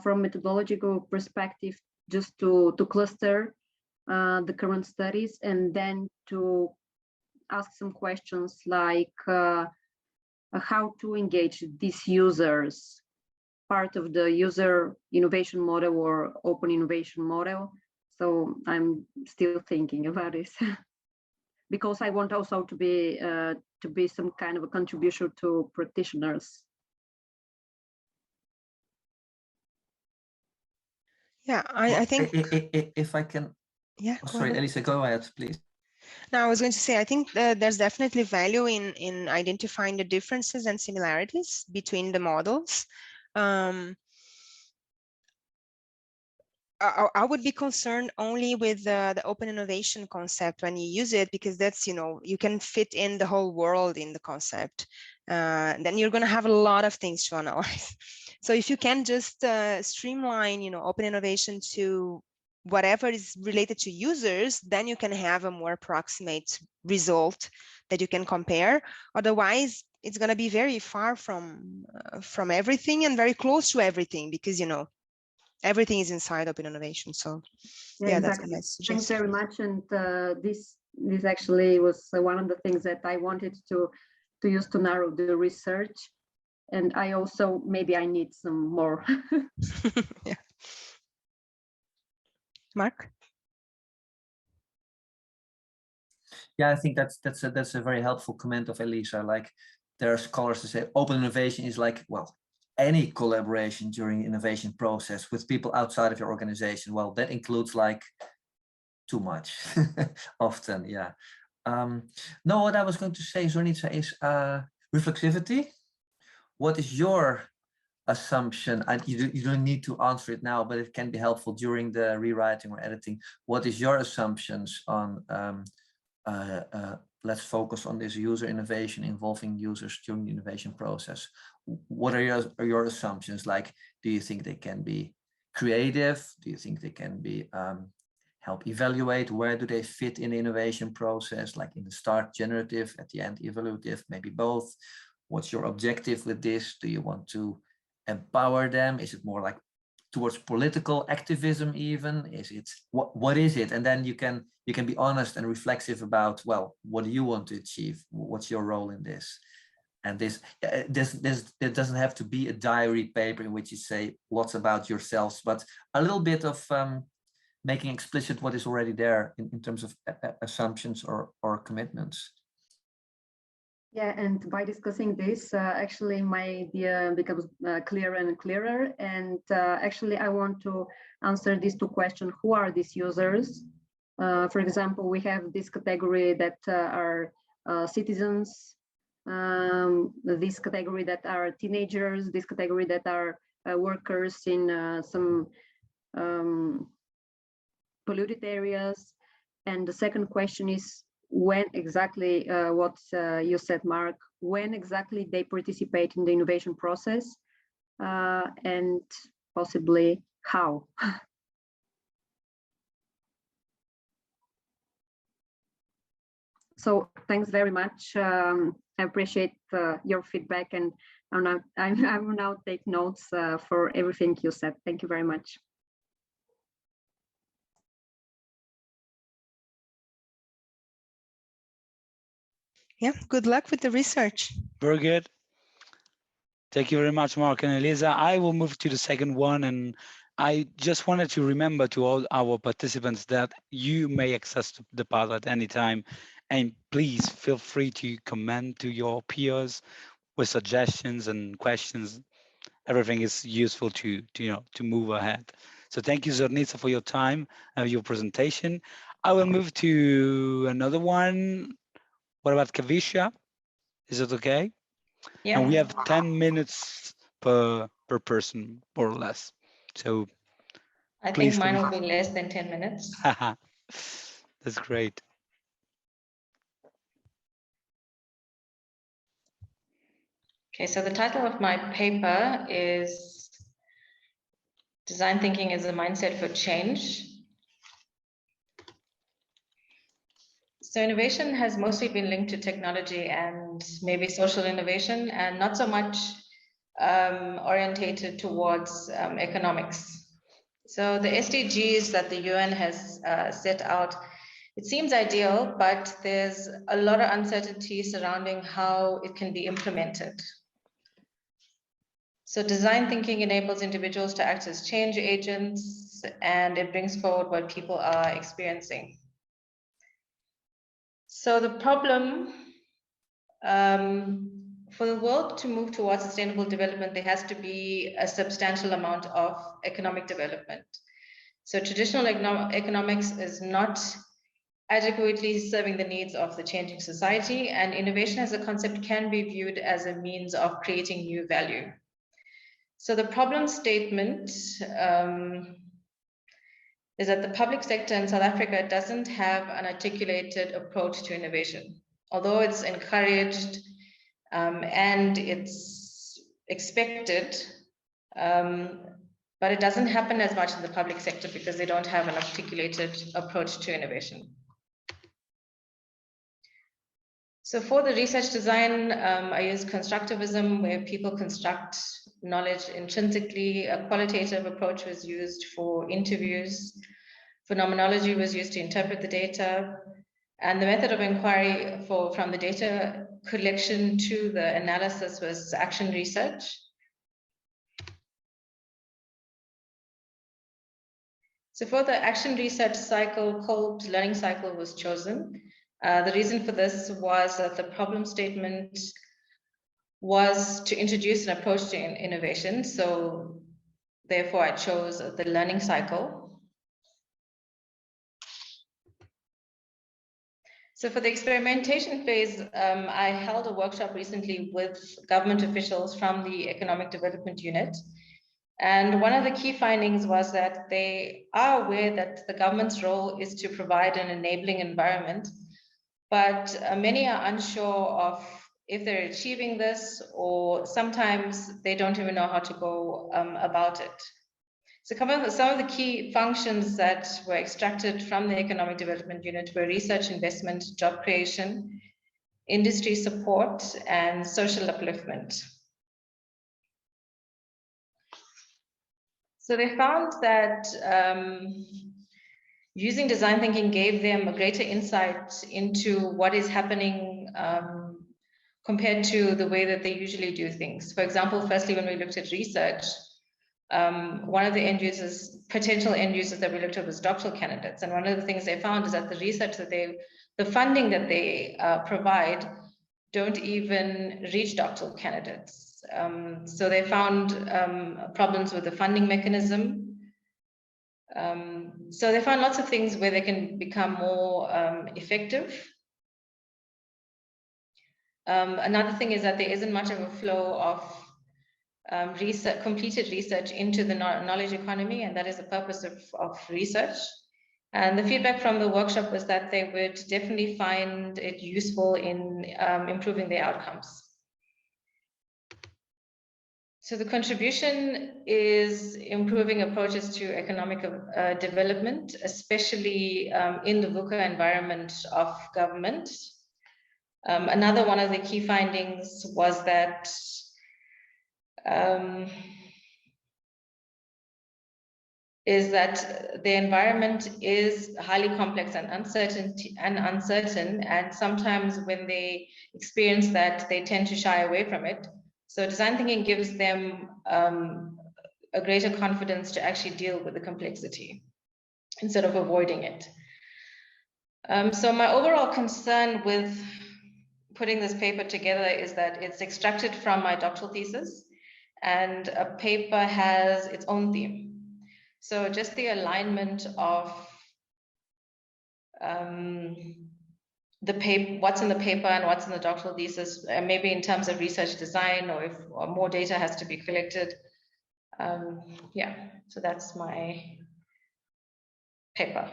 from methodological perspective, just to cluster the current studies and then to ask some questions like how to engage these users, part of the user innovation model or open innovation model. So I'm still thinking about this because I want also to be some kind of a contribution to practitioners. Yeah, I think if I can. Yeah, oh, sorry, Elisa, go ahead, please. No, I was going to say, I think there's definitely value in identifying the differences and similarities between the models. I would be concerned only with the open innovation concept when you use it, because that's, you can fit in the whole world in the concept. Then you're going to have a lot of things to analyze. So if you can just streamline, open innovation to whatever is related to users, then you can have a more approximate result that you can compare. Otherwise, it's going to be very far from everything and very close to everything, because, everything is inside open innovation. So yeah, exactly. That's my Thanks suggestion. very much. And this actually was one of the things that I wanted to use to narrow the research. And I also, maybe I need some more. Yeah. Mark? Yeah, I think that's a very helpful comment of Elisa. Like, there are scholars to say open innovation is like, well, any collaboration during the innovation process with people outside of your organization. Well, that includes like too much often. Yeah. No, what I was going to say, Zornica, is reflexivity. What is your assumption? You don't need to answer it now, but it can be helpful during the rewriting or editing. What is your assumptions on let's focus on this user innovation involving users during the innovation process? What are your assumptions? Like, do you think they can be creative? Do you think they can be help evaluate? Where do they fit in the innovation process? Like in the start generative, at the end evaluative, maybe both. What's your objective with this? Do you want to empower them? Is it more like towards political activism even? Is it what is it? And then you can be honest and reflexive about, well, what do you want to achieve? What's your role in this? And this it doesn't have to be a diary paper in which you say lots about yourselves, but a little bit of making explicit what is already there in terms of assumptions or commitments. Yeah, and by discussing this, actually my idea becomes clearer and clearer. And actually, I want to answer these two questions. Who are these users? For example, we have this category that are citizens, this category that are teenagers, this category that are workers in some polluted areas. And the second question is, when exactly, what you said, Mark, when exactly they participate in the innovation process, and possibly how. So thanks very much. I appreciate your feedback, and I will now take notes for everything you said. Thank you very much. yeah, good luck with the research. Very good. Thank you very much, Mark and Elisa. I will move to the second one, and I just wanted to remember to all our participants that you may access the path at any time, and please feel free to comment to your peers with suggestions and questions. Everything is useful to move ahead. So thank you, Zornitsa, for your time and your presentation. I will move to another one. What about Kavisha? Is it okay? Yeah. And we have 10 minutes per person, more or less. So I please, think mine will be less than 10 minutes. That's great. Okay, so the title of my paper is Design Thinking as a Mindset for Change. So innovation has mostly been linked to technology and maybe social innovation, and not so much orientated towards economics. So the SDGs that the UN has set out, it seems ideal, but there's a lot of uncertainty surrounding how it can be implemented. So design thinking enables individuals to act as change agents, and it brings forward what people are experiencing. So the problem, for the world to move towards sustainable development, there has to be a substantial amount of economic development. So traditional economics is not adequately serving the needs of the changing society, and innovation as a concept can be viewed as a means of creating new value. So the problem statement is that the public sector in South Africa doesn't have an articulated approach to innovation. Although it's encouraged and it's expected, but it doesn't happen as much in the public sector because they don't have an articulated approach to innovation. So for the research design, I use constructivism, where people construct knowledge intrinsically. A qualitative approach was used for interviews. Phenomenology was used to interpret the data. And the method of inquiry from the data collection to the analysis was action research. So for the action research cycle, Kolb's learning cycle was chosen. The reason for this was that the problem statement was to introduce an approach to innovation. So therefore I chose the learning cycle. So for the experimentation phase, I held a workshop recently with government officials from the Economic Development Unit. And one of the key findings was that they are aware that the government's role is to provide an enabling environment, but many are unsure of if they're achieving this, or sometimes they don't even know how to go about it. So some of the key functions that were extracted from the Economic Development Unit were research, investment, job creation, industry support, and social upliftment. So they found that using design thinking gave them a greater insight into what is happening compared to the way that they usually do things. For example, firstly, when we looked at research, one of the potential end users that we looked at was doctoral candidates. And one of the things they found is that the research that the funding that they provide don't even reach doctoral candidates. So they found problems with the funding mechanism. So they found lots of things where they can become more effective. Another thing is that there isn't much of a flow of completed research into the knowledge economy, and that is the purpose of research. And the feedback from the workshop was that they would definitely find it useful in improving their outcomes. So the contribution is improving approaches to economic development, especially in the VUCA environment of government. Another one of the key findings was that is that the environment is highly complex and uncertain, and sometimes when they experience that, they tend to shy away from it. So design thinking gives them a greater confidence to actually deal with the complexity instead of avoiding it. So my overall concern with putting this paper together is that it's extracted from my doctoral thesis, and a paper has its own theme. So just the alignment of the paper, what's in the paper and what's in the doctoral thesis, maybe in terms of research design, or if more data has to be collected. Yeah, so that's my paper.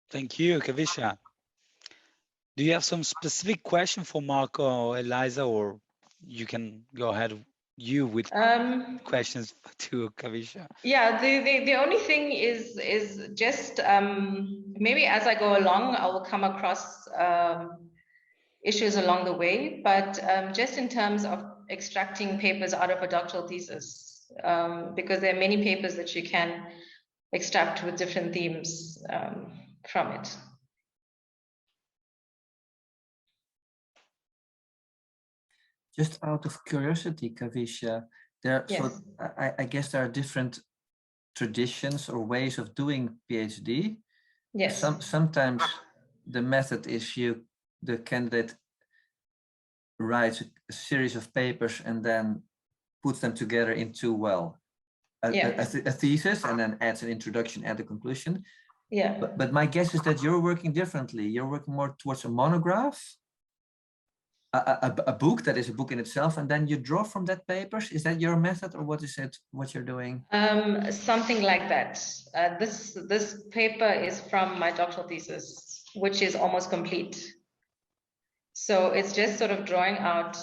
Thank you, Kavisha. Do you have some specific question for Marco or Eliza, or you can go ahead with questions to Kavisha? Yeah, the only thing is just maybe as I go along, I will come across issues along the way, but just in terms of extracting papers out of a doctoral thesis, because there are many papers that you can extract with different themes from it. Just out of curiosity, Kavisha, there. Yes. So I guess there are different traditions or ways of doing PhD. Yes. Sometimes the method is the candidate writes a series of papers and then puts them together into a thesis, and then adds an introduction at the conclusion. Yeah. But my guess is that you're working differently. You're working more towards a monograph, a book that is a book in itself, and then you draw from that papers. Is that your method, or what is it? What you're doing? Something like that. This paper is from my doctoral thesis, which is almost complete. So it's just sort of drawing out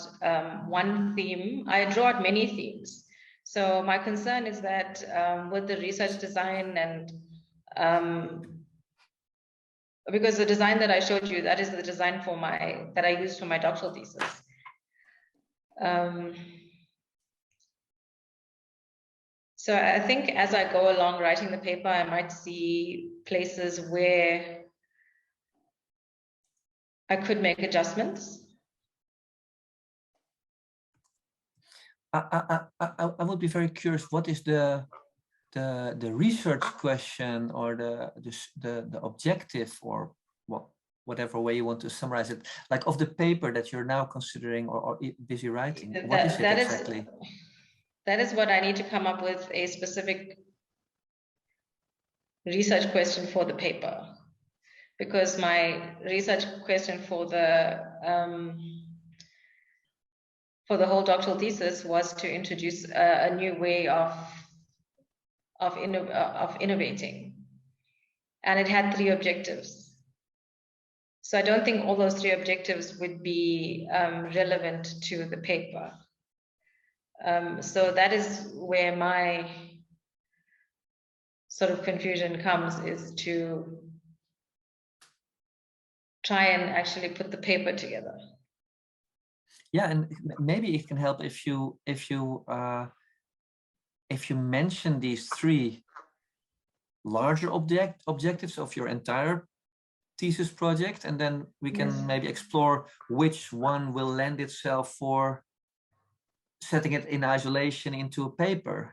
one theme. I draw out many themes. So my concern is that with the research design and because the design that I showed you, that is the design that I used for my doctoral thesis. So I think as I go along writing the paper, I might see places where I could make adjustments. I would be very curious. What is the research question, or the objective, or whatever way you want to summarize it, like of the paper that you're now considering or busy writing? What is it exactly? That is what I need to come up with, a specific research question for the paper, because my research question for the whole doctoral thesis was to introduce a new way of innovating, and it had 3 objectives. So I don't think all those 3 objectives would be relevant to the paper. So that is where my sort of confusion comes, is to try and actually put the paper together. Yeah, and maybe it can help if you mention these 3 larger objectives of your entire thesis project, and then we can maybe explore which one will lend itself for setting it in isolation into a paper.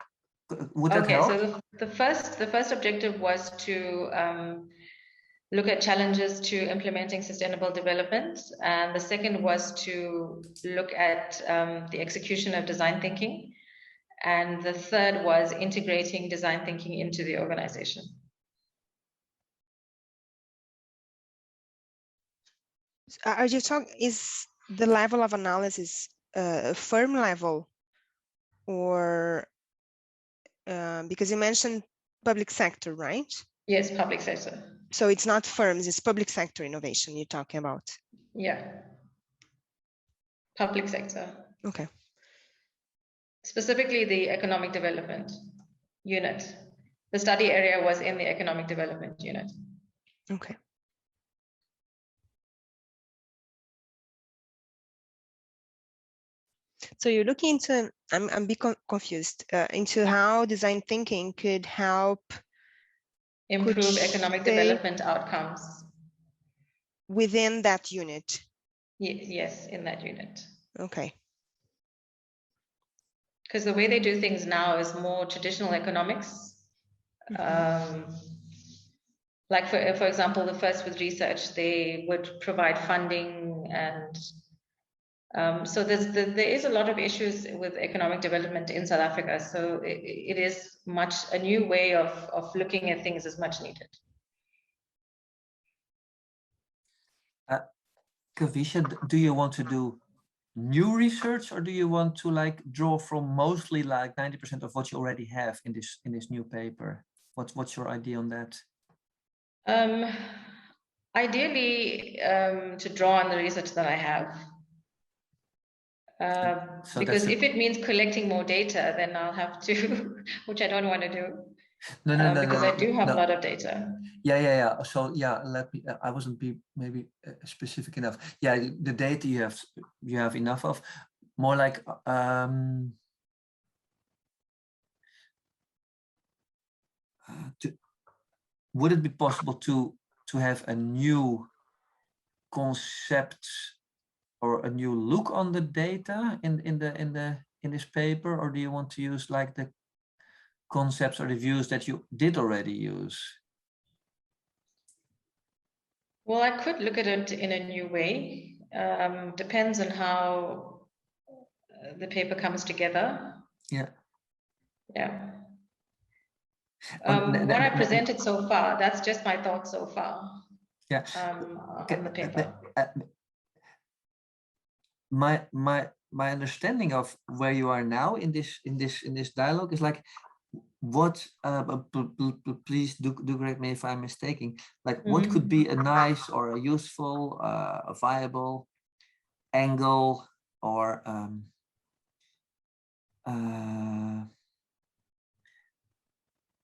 Would that help? Okay, so the first objective was to look at challenges to implementing sustainable development, and the second was to look at the execution of design thinking, and the third was integrating design thinking into the organization. Are you talking, is the level of analysis a firm level, or because you mentioned public sector, right? Yes, public sector. So it's not firms, it's public sector innovation you're talking about. Yeah. Public sector. Okay. Specifically the economic development unit. The study area was in the economic development unit. Okay. So you're looking into, I'm a bit confused, into how design thinking could help Improve economic development outcomes. Within that unit. Yes, in that unit. Okay. Because the way they do things now is more traditional economics. Like for example, the first with research, they would provide funding, and so there is a lot of issues with economic development in South Africa. So it is a new way of looking at things is much needed. Kavisha, do you want to do new research, or do you want to like draw from mostly like 90% of what you already have in this new paper? What's your idea on that? Ideally, to draw on the research that I have. So because if it means collecting more data, then I'll have to, which I don't want to do. No, because I do have a lot of data. Yeah. So yeah, let me. I wasn't maybe specific enough. Yeah, the data you have enough of. More like would it be possible to have a new concept or a new look on the data in this paper, or do you want to use like the concepts or the views that you did already use? Well, I could look at it in a new way. Depends on how the paper comes together. Yeah. What I presented so far, that's just my thoughts so far. Yeah. On the paper. My understanding of where you are now in this dialogue is like, what please do correct me if I'm mistaken, like what could be a nice or a useful a viable angle or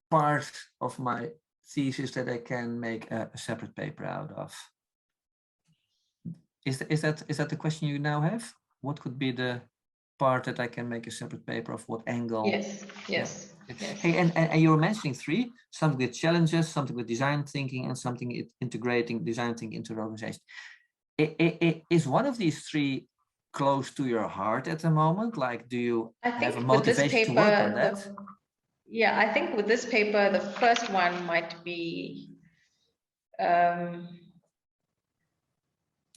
part of my thesis that I can make a separate paper out of. Is that the question you now have? What could be the part that I can make a separate paper of? What angle? Yes. Yes. Hey, and you were mentioning three: something with challenges, something with design thinking, and something integrating design thinking into the organization. Is one of these three close to your heart at the moment? Like, do you have a motivation to work on that? Yeah, I think with this paper, the first one might be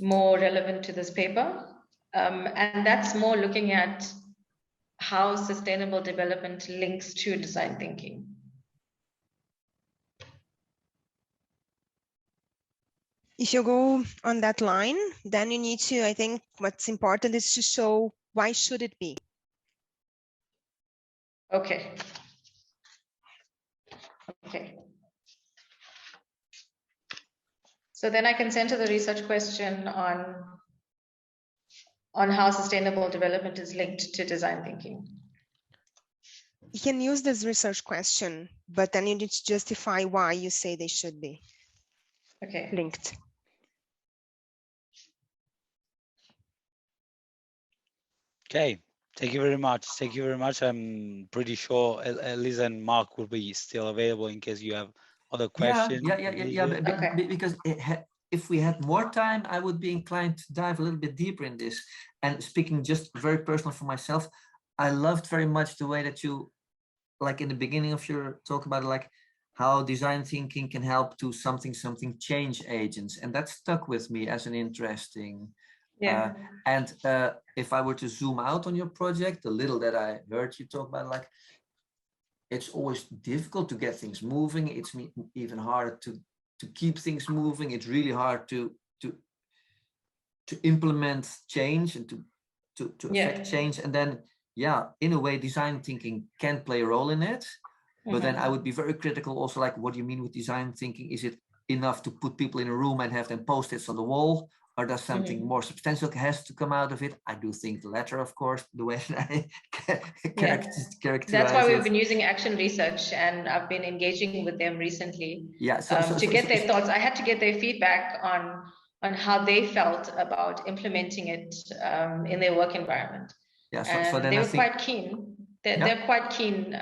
more relevant to this paper. And that's more looking at how sustainable development links to design thinking. If you go on that line, then you need to, I think what's important is to show why should it be. Okay. So then I can center the research question on how sustainable development is linked to design thinking. You can use this research question, but then you need to justify why you say they should be linked. Okay, thank you very much. Thank you very much. I'm pretty sure Elisa and Mark will be still available in case you have other questions. Yeah. Because if we had more time, I would be inclined to dive a little bit deeper in this. And speaking just very personal for myself, I loved very much the way that you, like in the beginning of your talk about like how design thinking can help to something change agents. And that stuck with me as an interesting. And if I were to zoom out on your project, the little that I heard you talk about, like it's always difficult to get things moving. It's even harder to keep things moving. It's really hard to implement change and to affect change. And then, yeah, in a way, design thinking can play a role in it. But then I would be very critical also, like, what do you mean with design thinking? Is it enough to put people in a room and have them post-its on the wall? Or does something more substantial has to come out of it? I do think the latter, of course, the way that I characterize. That's why we've been using action research, and I've been engaging with them recently. Yeah, to get their thoughts. I had to get their feedback on how they felt about implementing it in their work environment. Yeah, and then they I were think, quite keen. yeah. They're quite keen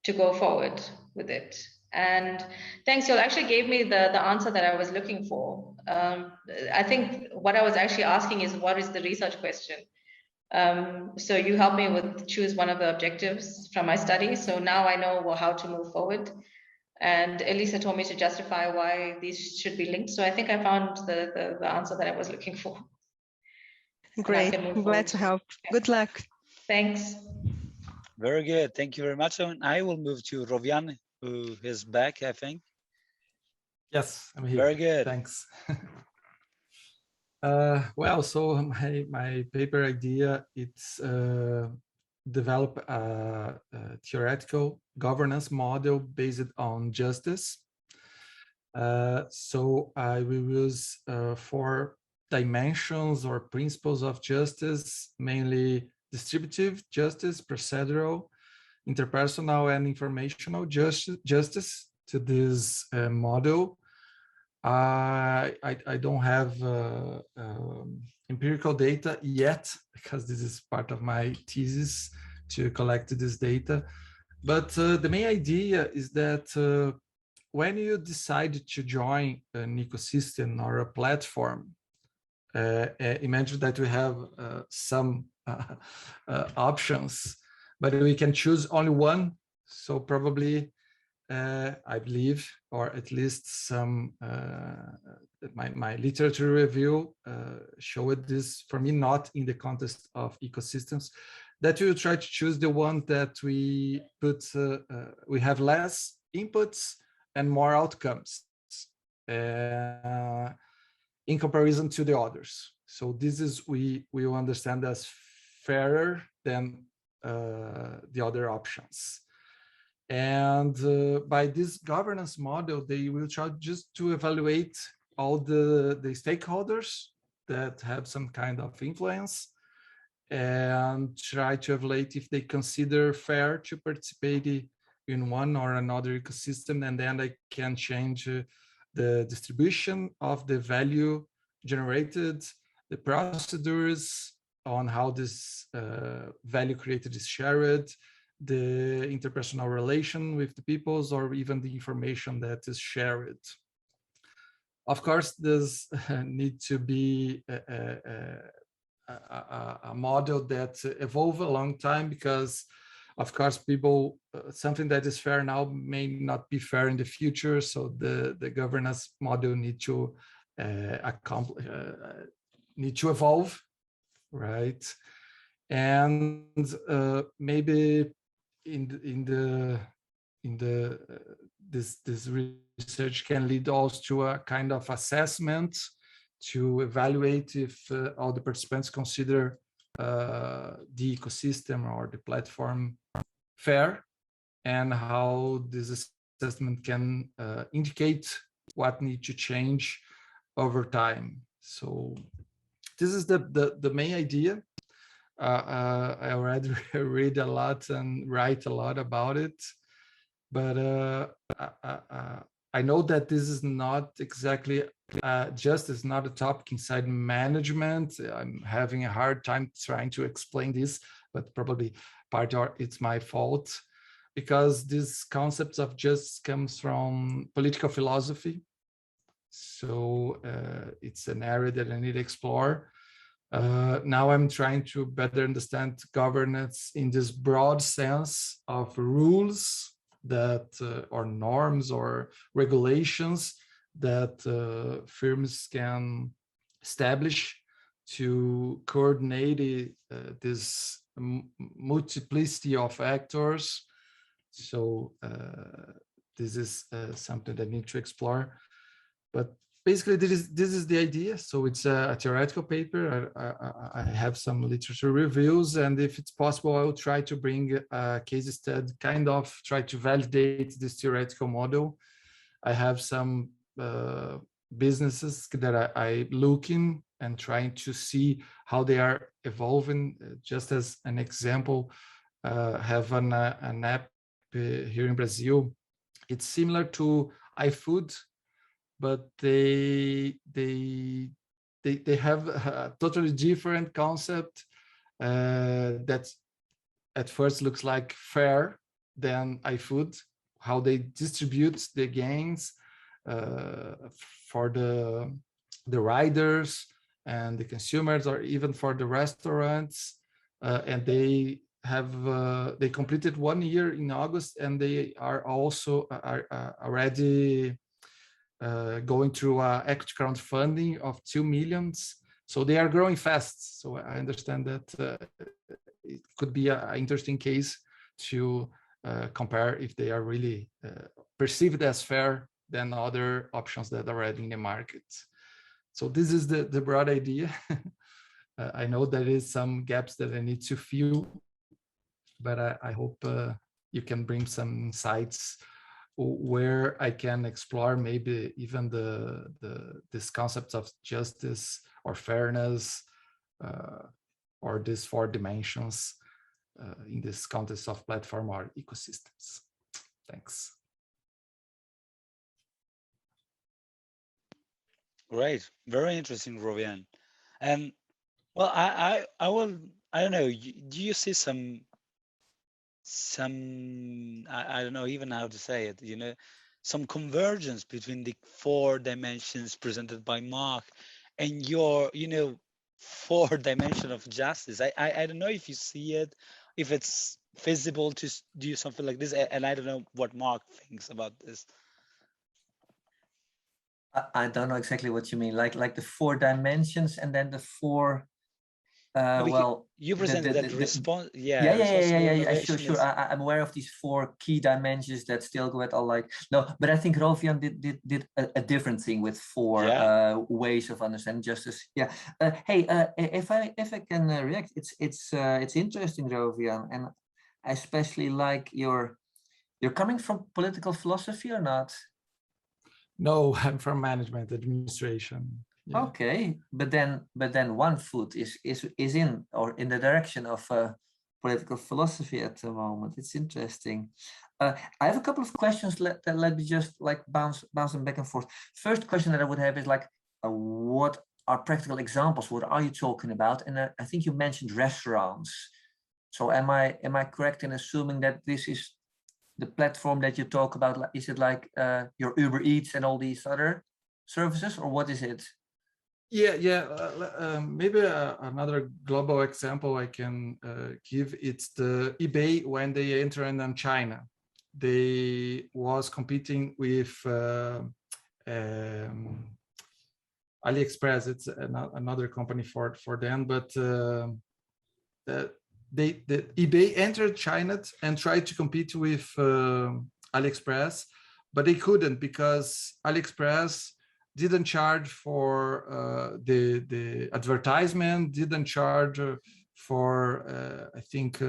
to go forward with it. And thanks, you actually gave me the answer that I was looking for. I think what I was actually asking is, what is the research question? So you helped me with choose one of the objectives from my study. So now I know how to move forward. And Elisa told me to justify why these should be linked. So I think I found the answer that I was looking for. Great. I'm glad to help. Good luck. Thanks. Very good. Thank you very much. And I will move to Rovian, who is back, I think. Yes, I'm here. Very good. Thanks. Well, so my paper idea, it's develop a theoretical governance model based on justice. So I will use 4 dimensions or principles of justice, mainly distributive justice, procedural, interpersonal, and informational justice to this model. I don't have empirical data yet, because this is part of my thesis to collect this data. But the main idea is that when you decide to join an ecosystem or a platform, imagine that we have some options, but we can choose only one. So probably, I believe, or at least some, my literature review showed this for me, not in the context of ecosystems, that we will try to choose the one that we put, we have less inputs and more outcomes in comparison to the others. So this is, we will understand as fairer than the other options. And by this governance model, they will try just to evaluate all the stakeholders that have some kind of influence, and try to evaluate if they consider fair to participate in one or another ecosystem, and then they can change the distribution of the value generated, the procedures on how this value created is shared, the interpersonal relation with the peoples, or even the information that is shared. Of course, this need to be a model that evolve a long time, because of course people, something that is fair now may not be fair in the future. So the governance model need to evolve, right? And maybe this research can lead also to a kind of assessment to evaluate if all the participants consider the ecosystem or the platform fair, and how this assessment can indicate what needs to change over time. So this is the main idea. I already read a lot and write a lot about it, but I know that this is not exactly just is not a topic inside management. I'm having a hard time trying to explain this, but probably part of it's my fault, because this concept of justice comes from political philosophy. So it's an area that I need to explore. Now I'm trying to better understand governance in this broad sense of rules that or norms or regulations that firms can establish to coordinate this multiplicity of actors. So this is something that I need to explore. But basically, this is the idea. So it's a theoretical paper. I have some literature reviews, and if it's possible, I will try to bring a case study, kind of try to validate this theoretical model. I have some businesses that I look in and trying to see how they are evolving. Just as an example, have an app here in Brazil. It's similar to iFood, but they have a totally different concept. that at first looks like fair than iFood, how they distribute the gains for the riders and the consumers, or even for the restaurants. And they have they completed 1 year in August, and they are also already going through equity crowdfunding of 2 million. So they are growing fast. So I understand that it could be an interesting case to compare if they are really perceived as fair than other options that are already in the market. So this is the broad idea. I know there is some gaps that I need to fill, but I hope you can bring some insights where I can explore maybe even this concepts of justice or fairness or these 4 dimensions in this context of platform or ecosystems. Thanks. Great, very interesting, Rovian. And well, I don't know. Do you see some I don't know even how to say it, some convergence between the 4 dimensions presented by Mark and your, 4 dimension of justice? I don't know if you see it, if it's feasible to do something like this, and I don't know what Mark thinks about this. I don't know exactly what you mean, like the 4 dimensions and then the 4 well, you presented that response. Yeah, sure. I'm aware of these 4 key dimensions that still go at all, like, no, but I think Rovian did a different thing with 4 ways of understanding justice. Yeah. Hey, if I can react, it's interesting, Rovian, and I especially like you're coming from political philosophy or not? No, I'm from management administration. Yeah. Okay, but then one foot is in or in the direction of political philosophy at the moment. It's interesting. I have a couple of questions. Let me just like bounce them back and forth. First question that I would have is like, what are practical examples? What are you talking about? And I think you mentioned restaurants. So am I correct in assuming that this is the platform that you talk about? Is it like your Uber Eats and all these other services, or what is it? Maybe another global example I can give, it's the eBay. When they entered in China, they was competing with AliExpress. It's another company for them, but the eBay entered China and tried to compete with AliExpress, but they couldn't, because AliExpress didn't charge for the advertisement, didn't charge for, I think,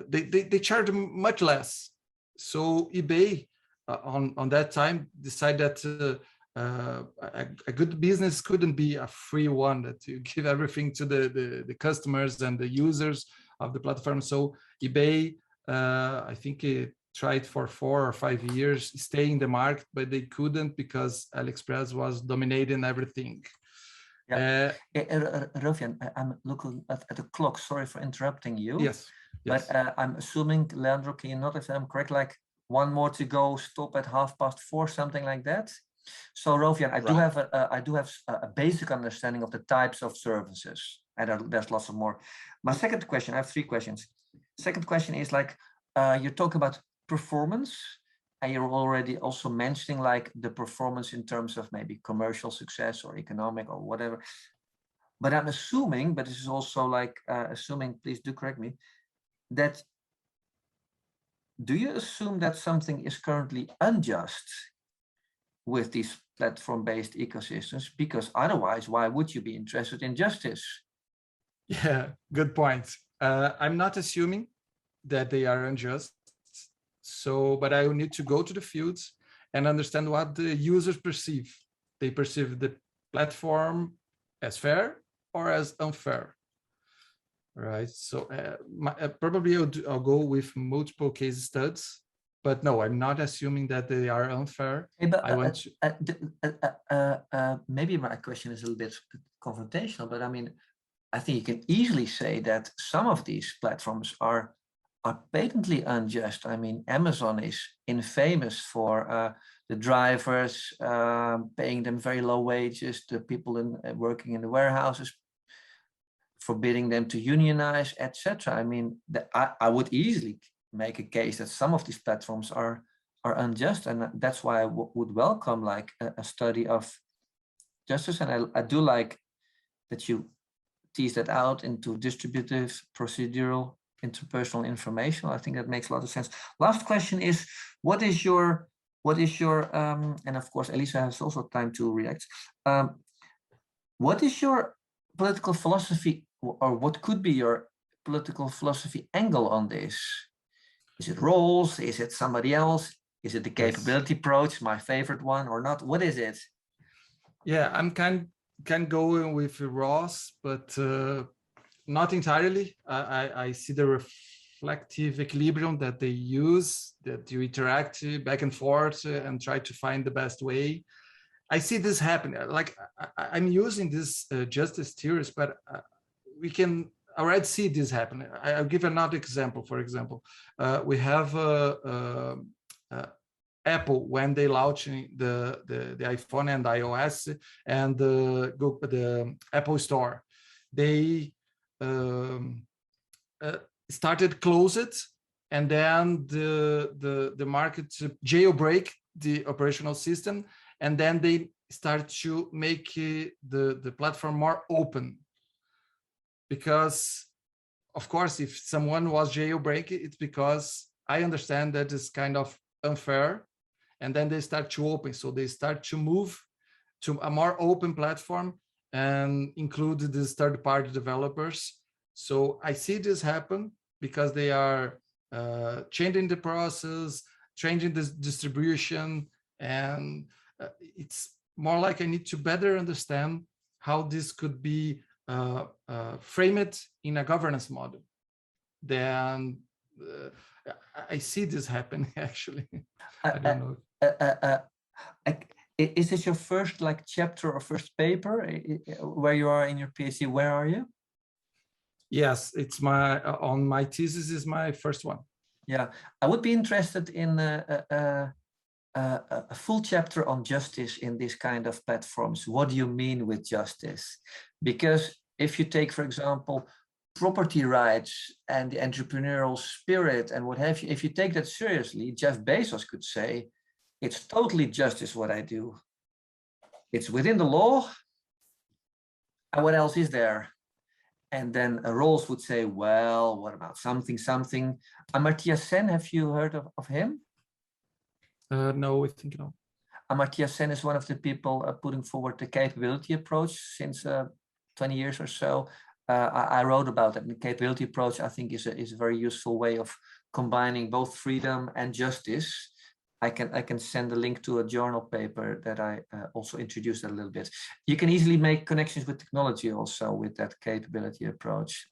they charge much less. So eBay on that time decided that a good business couldn't be a free one, that you give everything to the customers and the users of the platform. So eBay, I think it tried for 4 or 5 years stay in the market, but they couldn't because AliExpress was dominating everything. Yeah, Rovian, I'm looking at the clock. Sorry for interrupting you. Yes. But I'm assuming, Leandro, can you note if I'm correct, like 1 more to go, stop at 4:30, something like that? So Rovian, I do have a basic understanding of the types of services, and there's lots of more. My second question, I have 3 questions. Second question is like, you're talking about performance, and you're already also mentioning like the performance in terms of maybe commercial success or economic or whatever. But I'm assuming, but this is also like assuming, please do correct me, that do you assume that something is currently unjust with these platform-based ecosystems? Because otherwise, why would you be interested in justice? Yeah, good point. I'm not assuming that they are unjust. So, but I will need to go to the fields and understand what the users perceive. They perceive the platform as fair or as unfair, right? So probably I'll go with multiple case studies, but no, I'm not assuming that they are unfair. Hey, but, maybe my question is a little bit confrontational, but I mean, I think you can easily say that some of these platforms are patently unjust. I mean, Amazon is infamous for the drivers paying them very low wages, the people working in the warehouses, forbidding them to unionize, etc. I mean, I would easily make a case that some of these platforms are unjust, and that's why I would welcome like a study of justice. And I do like that you tease that out into distributive, procedural, interpersonal, informational. I think that makes a lot of sense. Last question is, what is your and of course Elisa has also time to react. What is your political philosophy, or what could be your political philosophy angle on this? Is it roles? Is it somebody else? Is it the capability approach, my favorite one, or not? What is it? Yeah, I'm kind going with Ross, but not entirely. I see the reflective equilibrium that they use, that you interact back and forth and try to find the best way. I see this happen. Like I'm using this justice theories, but we can already see this happen. I'll give another example. For example, we have Apple, when they launching the iPhone and iOS and the Apple Store, they started close it, and then the market jailbreak the operational system, and then they start to make the platform more open. Because of course, if someone was jailbreak, it's because I understand that it's kind of unfair. And then they start to open. So they start to move to a more open platform and include these third-party developers. So I see this happen because they are changing the process, changing the distribution. And it's more like I need to better understand how this could be framed in a governance model. Then I see this happen actually. I don't know. Is this your first like chapter or first paper where you are in your PhD? Where are you? Yes, it's on my thesis is my first one. Yeah, I would be interested in a full chapter on justice in this kind of platforms. What do you mean with justice? Because if you take, for example, property rights and the entrepreneurial spirit and what have you, if you take that seriously, Jeff Bezos could say, it's totally justice what I do. It's within the law. And what else is there? And then Rawls would say, well, what about something? Amartya Sen, have you heard of him? No, I think no. Amartya Sen is one of the people putting forward the capability approach since 20 years or so. I wrote about it. The capability approach, I think, is a very useful way of combining both freedom and justice. I can send a link to a journal paper that I also introduced a little bit. You can easily make connections with technology also with that capability approach.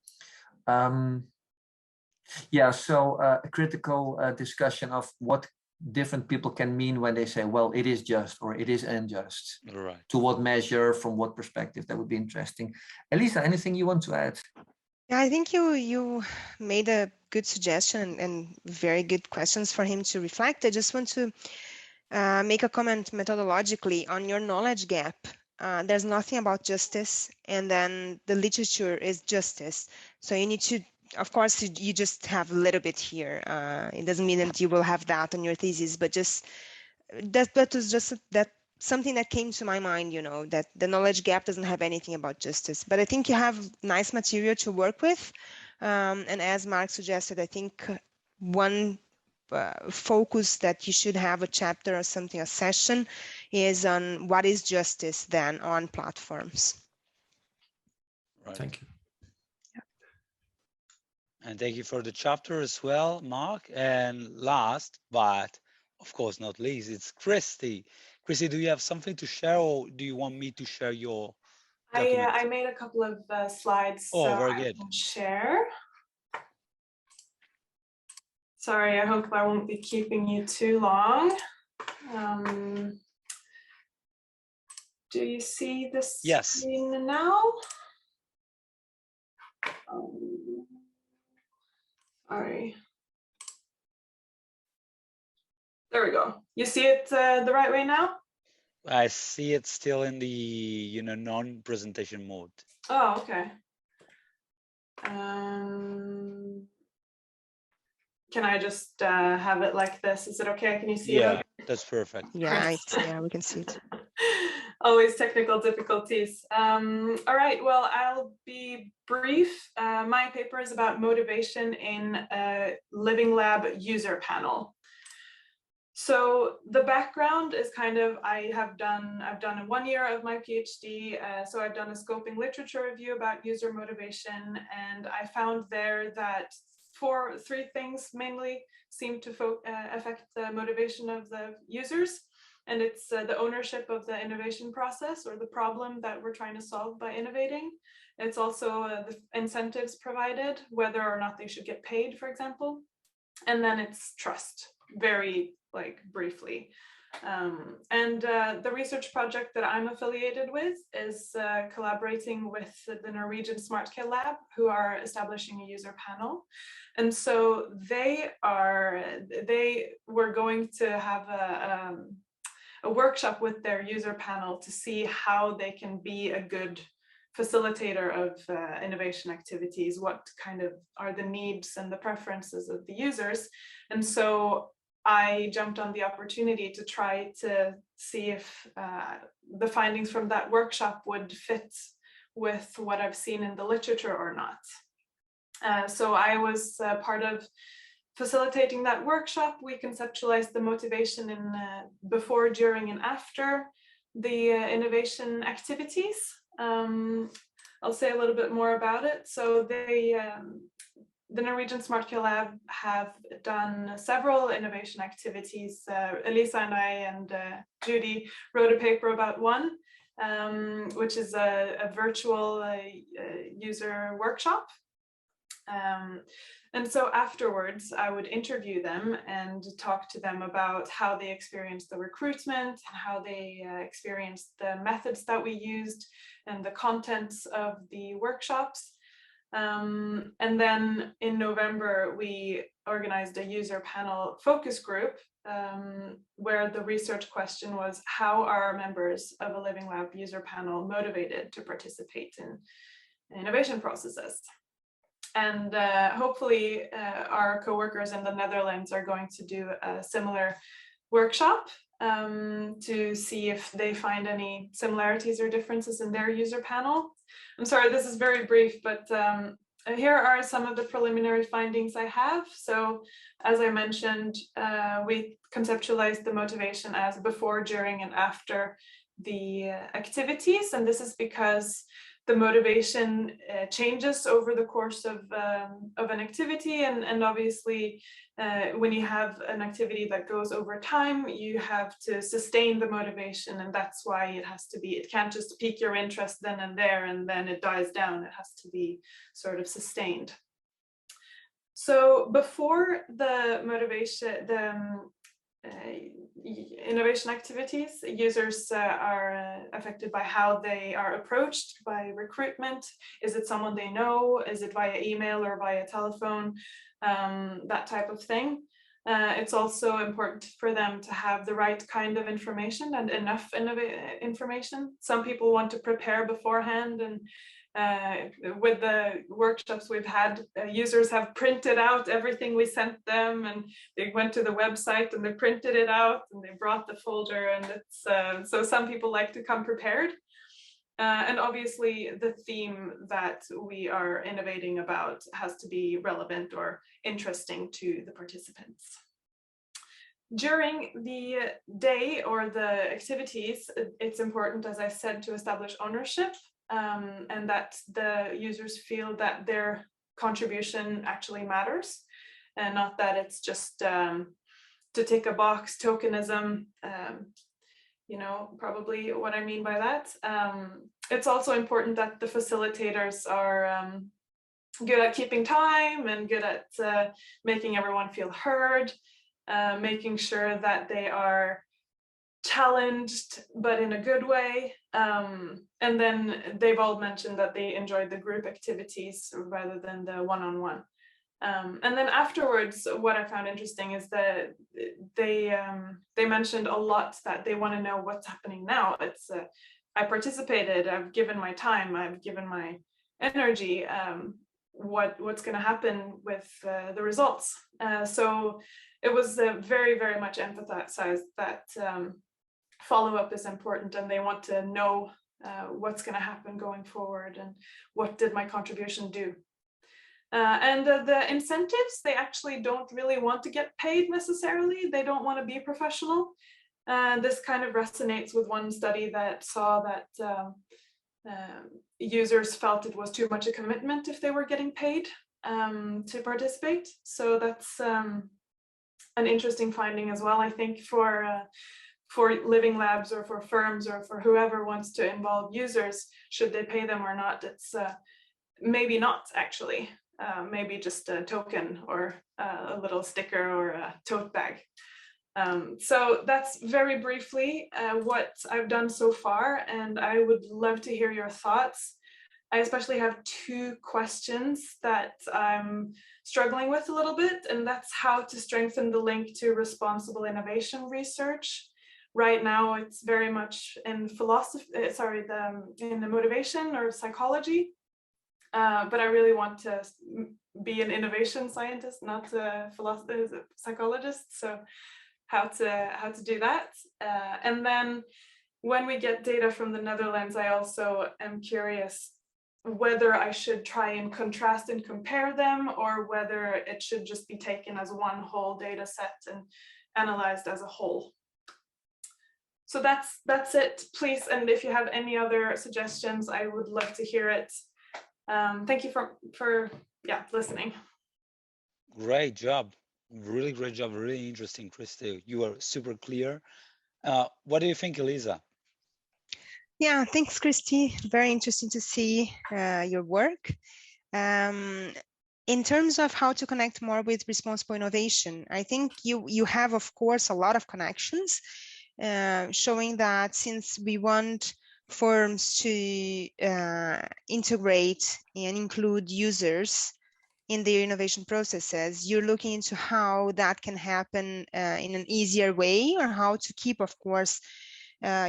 Yeah, so a critical discussion of what different people can mean when they say, well, it is just or it is unjust. Right. To what measure, from what perspective? That would be interesting. Elisa, anything you want to add? Yeah, I think you made a good suggestion and very good questions for him to reflect. I just want to make a comment methodologically on your knowledge gap. There's nothing about justice, and then the literature is justice. So you need to, of course, you just have a little bit here. It doesn't mean that you will have that on your thesis, but just that was just something that came to my mind, you know, that the knowledge gap doesn't have anything about justice. But I think you have nice material to work with. And as Mark suggested, I think one focus that you should have a chapter or something, a session, is on what is justice then on platforms. Right. Thank you. And thank you for the chapter as well, Mark. And last, but of course not least, it's Christy. Christy, do you have something to share, or do you want me to share your document? I made a couple of slides, so very I good. can share. Sorry, I hope I won't be keeping you too long. Do you see the Yes. screen now? Sorry. There we go. You see it the right way now? I see it still in the non-presentation mode. Oh, okay. Can I just have it like this? Is it okay? Can you see it? Yeah, that's perfect. Yeah, yeah, we can see it. Always technical difficulties. All right, well, I'll be brief. My paper is about motivation in a living lab user panel. So the background is kind of, I've done 1 year of my PhD, so I've done a scoping literature review about user motivation, and I found there that three things mainly seem to affect the motivation of the users. And it's the ownership of the innovation process or the problem that we're trying to solve by innovating. It's also the incentives provided, whether or not they should get paid, for example. And then it's trust, very briefly. The research project that I'm affiliated with is collaborating with the Norwegian SmartCare Lab, who are establishing a user panel. And so they were going to have a workshop with their user panel to see how they can be a good facilitator of innovation activities, what kind of are the needs and the preferences of the users. And so I jumped on the opportunity to try to see if the findings from that workshop would fit with what I've seen in the literature or not. So I was part of facilitating that workshop. We conceptualized the motivation in before, during, and after the innovation activities. I'll say a little bit more about it. So the Norwegian SmartCare Lab have done several innovation activities. Elisa and I and Judy wrote a paper about one, which is a virtual user workshop. And so afterwards, I would interview them and talk to them about how they experienced the recruitment, and how they experienced the methods that we used and the contents of the workshops. And then in November, we organized a user panel focus group where the research question was, how are members of a Living Lab user panel motivated to participate in innovation processes? And hopefully our co-workers in the Netherlands are going to do a similar workshop to see if they find any similarities or differences in their user panel. I'm sorry, this is very brief, but here are some of the preliminary findings I have. So as I mentioned, we conceptualized the motivation as before, during, and after the activities. And this is because the motivation changes over the course of an activity, and obviously when you have an activity that goes over time, you have to sustain the motivation, and that's why it can't just pique your interest then and there and then it dies down. It has to be sort of sustained. So before the motivation, innovation activities, users are affected by how they are approached by recruitment. Is it someone they know? Is it via email or via telephone? That type of thing. It's also important for them to have the right kind of information and enough information. Some people want to prepare beforehand, and with the workshops we've had, users have printed out everything we sent them, and they went to the website and they printed it out and they brought the folder, and it's so some people like to come prepared. And obviously the theme that we are innovating about has to be relevant or interesting to the participants. During the day or the activities, it's important, as I said, to establish ownership, and that the users feel that their contribution actually matters, and not that it's just to tick a box, tokenism, you know, probably what I mean by that. It's also important that the facilitators are good at keeping time and good at making everyone feel heard, making sure that they are challenged, but in a good way. And then they've all mentioned that they enjoyed the group activities rather than the one-on-one. And then afterwards, what I found interesting is that they mentioned a lot that they want to know what's happening now. It's I participated, I've given my time, I've given my energy. What's going to happen with the results? So it was very, very much emphasized that follow-up is important, and they want to know what's going to happen going forward and what did my contribution do. And the incentives, they actually don't really want to get paid necessarily. They don't want to be professional. This kind of resonates with one study that saw that users felt it was too much a commitment if they were getting paid to participate. So that's an interesting finding as well, I think, for living labs or for firms or for whoever wants to involve users, should they pay them or not? It's maybe not actually. Maybe just a token or a little sticker or a tote bag. So that's very briefly what I've done so far, and I would love to hear your thoughts. I especially have two questions that I'm struggling with a little bit, and that's how to strengthen the link to responsible innovation research. Right now, it's very much in philosophy, in the motivation or psychology. But I really want to be an innovation scientist, not a psychologist. So how to do that. And then when we get data from the Netherlands, I also am curious whether I should try and contrast and compare them, or whether it should just be taken as one whole data set and analyzed as a whole. So that's it, please. And if you have any other suggestions, I would love to hear it. Thank you for listening. Great job. Really great job. Really interesting, Christy. You are super clear. What do you think, Elisa? Yeah, thanks, Christy. Very interesting to see your work. In terms of how to connect more with responsible innovation, I think you have, of course, a lot of connections, showing that since we want firms to integrate and include users in their innovation processes, you're looking into how that can happen in an easier way, or how to keep, of course,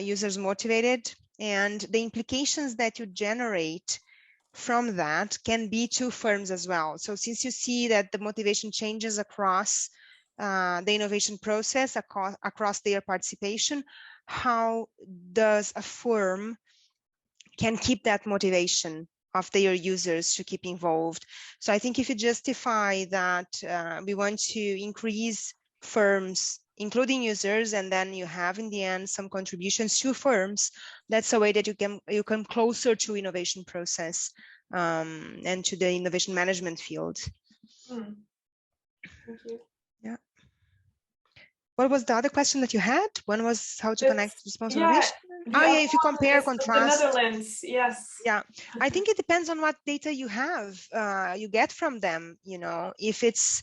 users motivated. And the implications that you generate from that can be to firms as well. So since you see that the motivation changes across the innovation process, across their participation, how does a firm can keep that motivation of their users to keep involved? So I think if you justify that we want to increase firms, including users, and then you have in the end some contributions to firms, that's a way that you come closer to innovation process and to the innovation management field. Thank you. Yeah. What was the other question that you had? One was how to connect responsible innovation. Oh yeah, if you compare, contrast. The Netherlands, yes. Yeah, I think it depends on what data you have, you get from them. You know, if it's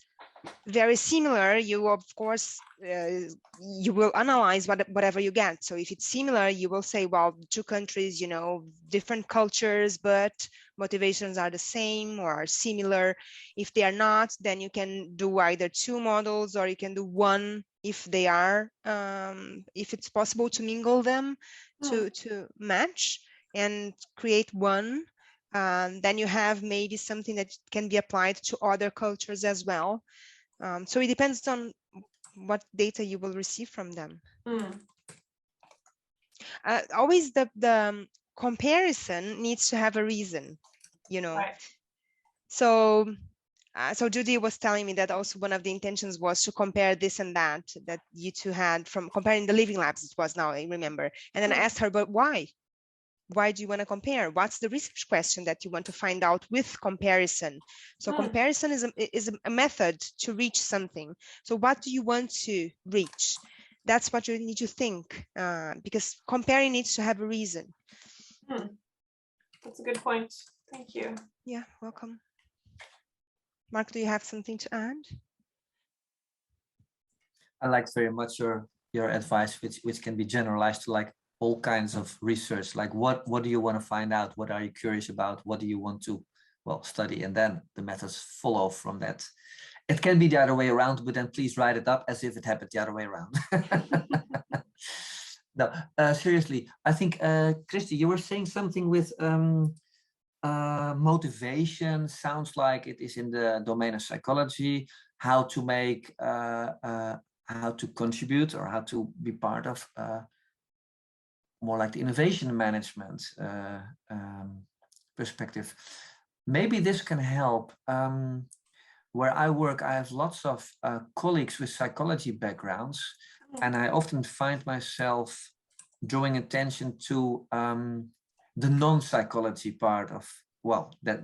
very similar, you of course you will analyze whatever you get. So if it's similar, you will say, well, two countries, you know, different cultures, but motivations are the same or are similar. If they are not, then you can do either two models, or you can do one if they are, if it's possible to mingle them, to match and create one. Then you have maybe something that can be applied to other cultures as well. So it depends on what data you will receive from them. Always the comparison needs to have a reason, you know. Right. So Judy was telling me that also one of the intentions was to compare this and that you two had from comparing the living labs. It was, now I remember. And then I asked her, but why? Why do you want to compare? What's the research question that you want to find out with comparison? So comparison is a method to reach something. So what do you want to reach? That's what you need to think, because comparing needs to have a reason. That's a good point. Thank you. Yeah, welcome. Mark, do you have something to add? I liked very much your your advice, which can be generalized to like all kinds of research, like what do you want to find out? What are you curious about? What do you want to, well, study? And then the methods follow from that. It can be the other way around, but then please write it up as if it happened the other way around. No, seriously, I think, Christy, you were saying something with motivation. Sounds like it is in the domain of psychology, how to make, how to contribute or how to be part of more like the innovation management perspective. Maybe this can help. Where I work, I have lots of colleagues with psychology backgrounds, and I often find myself drawing attention to the non-psychology part of, well, that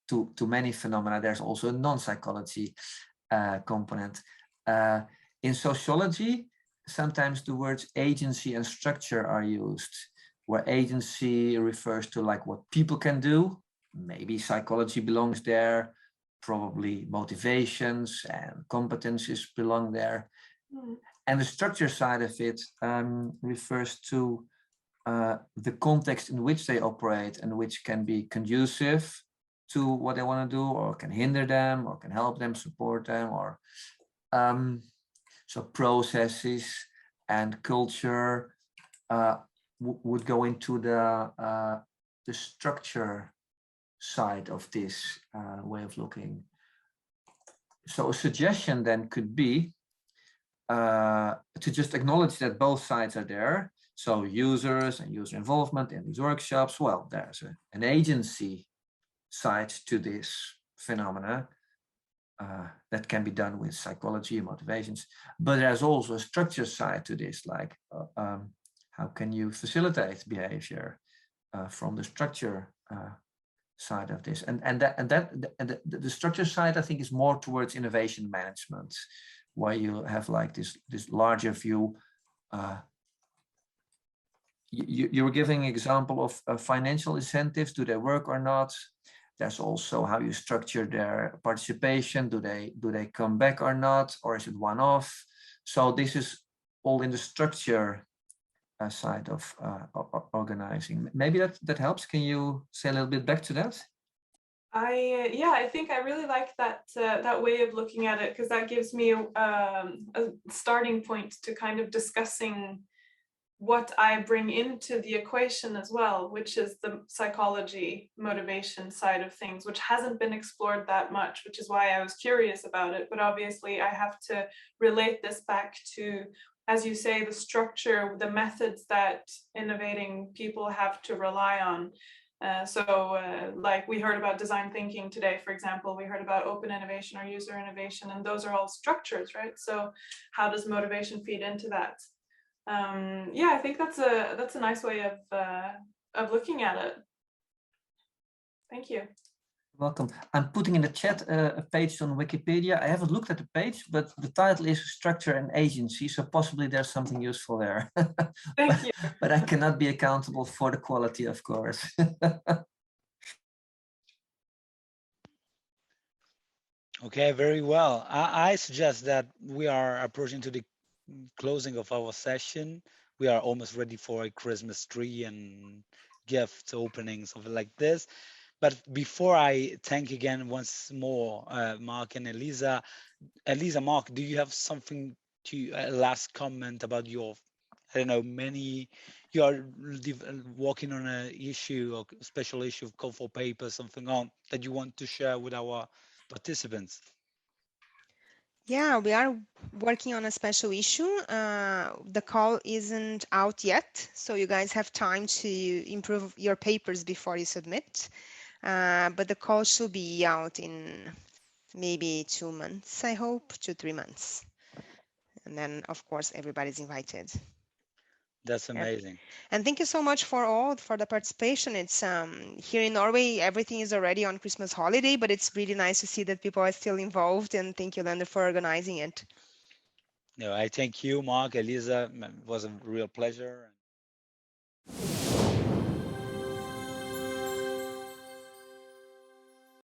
to many phenomena, there's also a non-psychology component. In sociology, sometimes the words agency and structure are used, where agency refers to like what people can do. Maybe psychology belongs there, probably motivations and competencies belong there. And the structure side of it refers to the context in which they operate and which can be conducive to what they want to do, or can hinder them, or can help them, support them, or so processes and culture would go into the structure side of this way of looking. So a suggestion then could be to just acknowledge that both sides are there. So users and user involvement in these workshops, well, there's an agency side to this phenomena that can be done with psychology and motivations, but there's also a structure side to this, like how can you facilitate behavior from the structure side of this, and the structure side, I think, is more towards innovation management, where you have like this larger view. You were giving an example of financial incentives. Do they work or not? There's also how you structure their participation. Do they come back or not, or is it one-off? So this is all in the structure side of organizing. Maybe that helps. Can you say a little bit back to that? I think I really like that that way of looking at it, because that gives me a starting point to kind of discussing what I bring into the equation as well, which is the psychology motivation side of things, which hasn't been explored that much, which is why I was curious about it. But obviously I have to relate this back to, as you say, the structure, the methods that innovating people have to rely on. Like we heard about design thinking today, for example, we heard about open innovation or user innovation, and those are all structures, right? So how does motivation feed into that? I think that's a nice way of looking at it. Thank you. Welcome. I'm putting in the chat a page on Wikipedia. I haven't looked at the page, but the title is Structure and Agency, so possibly there's something useful there. Thank you. But I cannot be accountable for the quality, of course. Okay, very well. I suggest that we are approaching to the closing of our session. We are almost ready for a Christmas tree and gift opening, something like this. But before I thank again once more, Mark and Elisa, Mark, do you have something to last comment about your, I don't know, you are working on an issue or special issue of call for paper, something on that you want to share with our participants? Yeah, we are working on a special issue. The call isn't out yet, so you guys have time to improve your papers before you submit. But the call should be out in maybe 2 months, I hope, 2-3 months. And then, of course, everybody's invited. That's amazing. And thank you so much for the participation. It's here in Norway, everything is already on Christmas holiday, but it's really nice to see that people are still involved. And thank you, Lander, for organizing it. No, I thank you, Mark, Elisa. It was a real pleasure.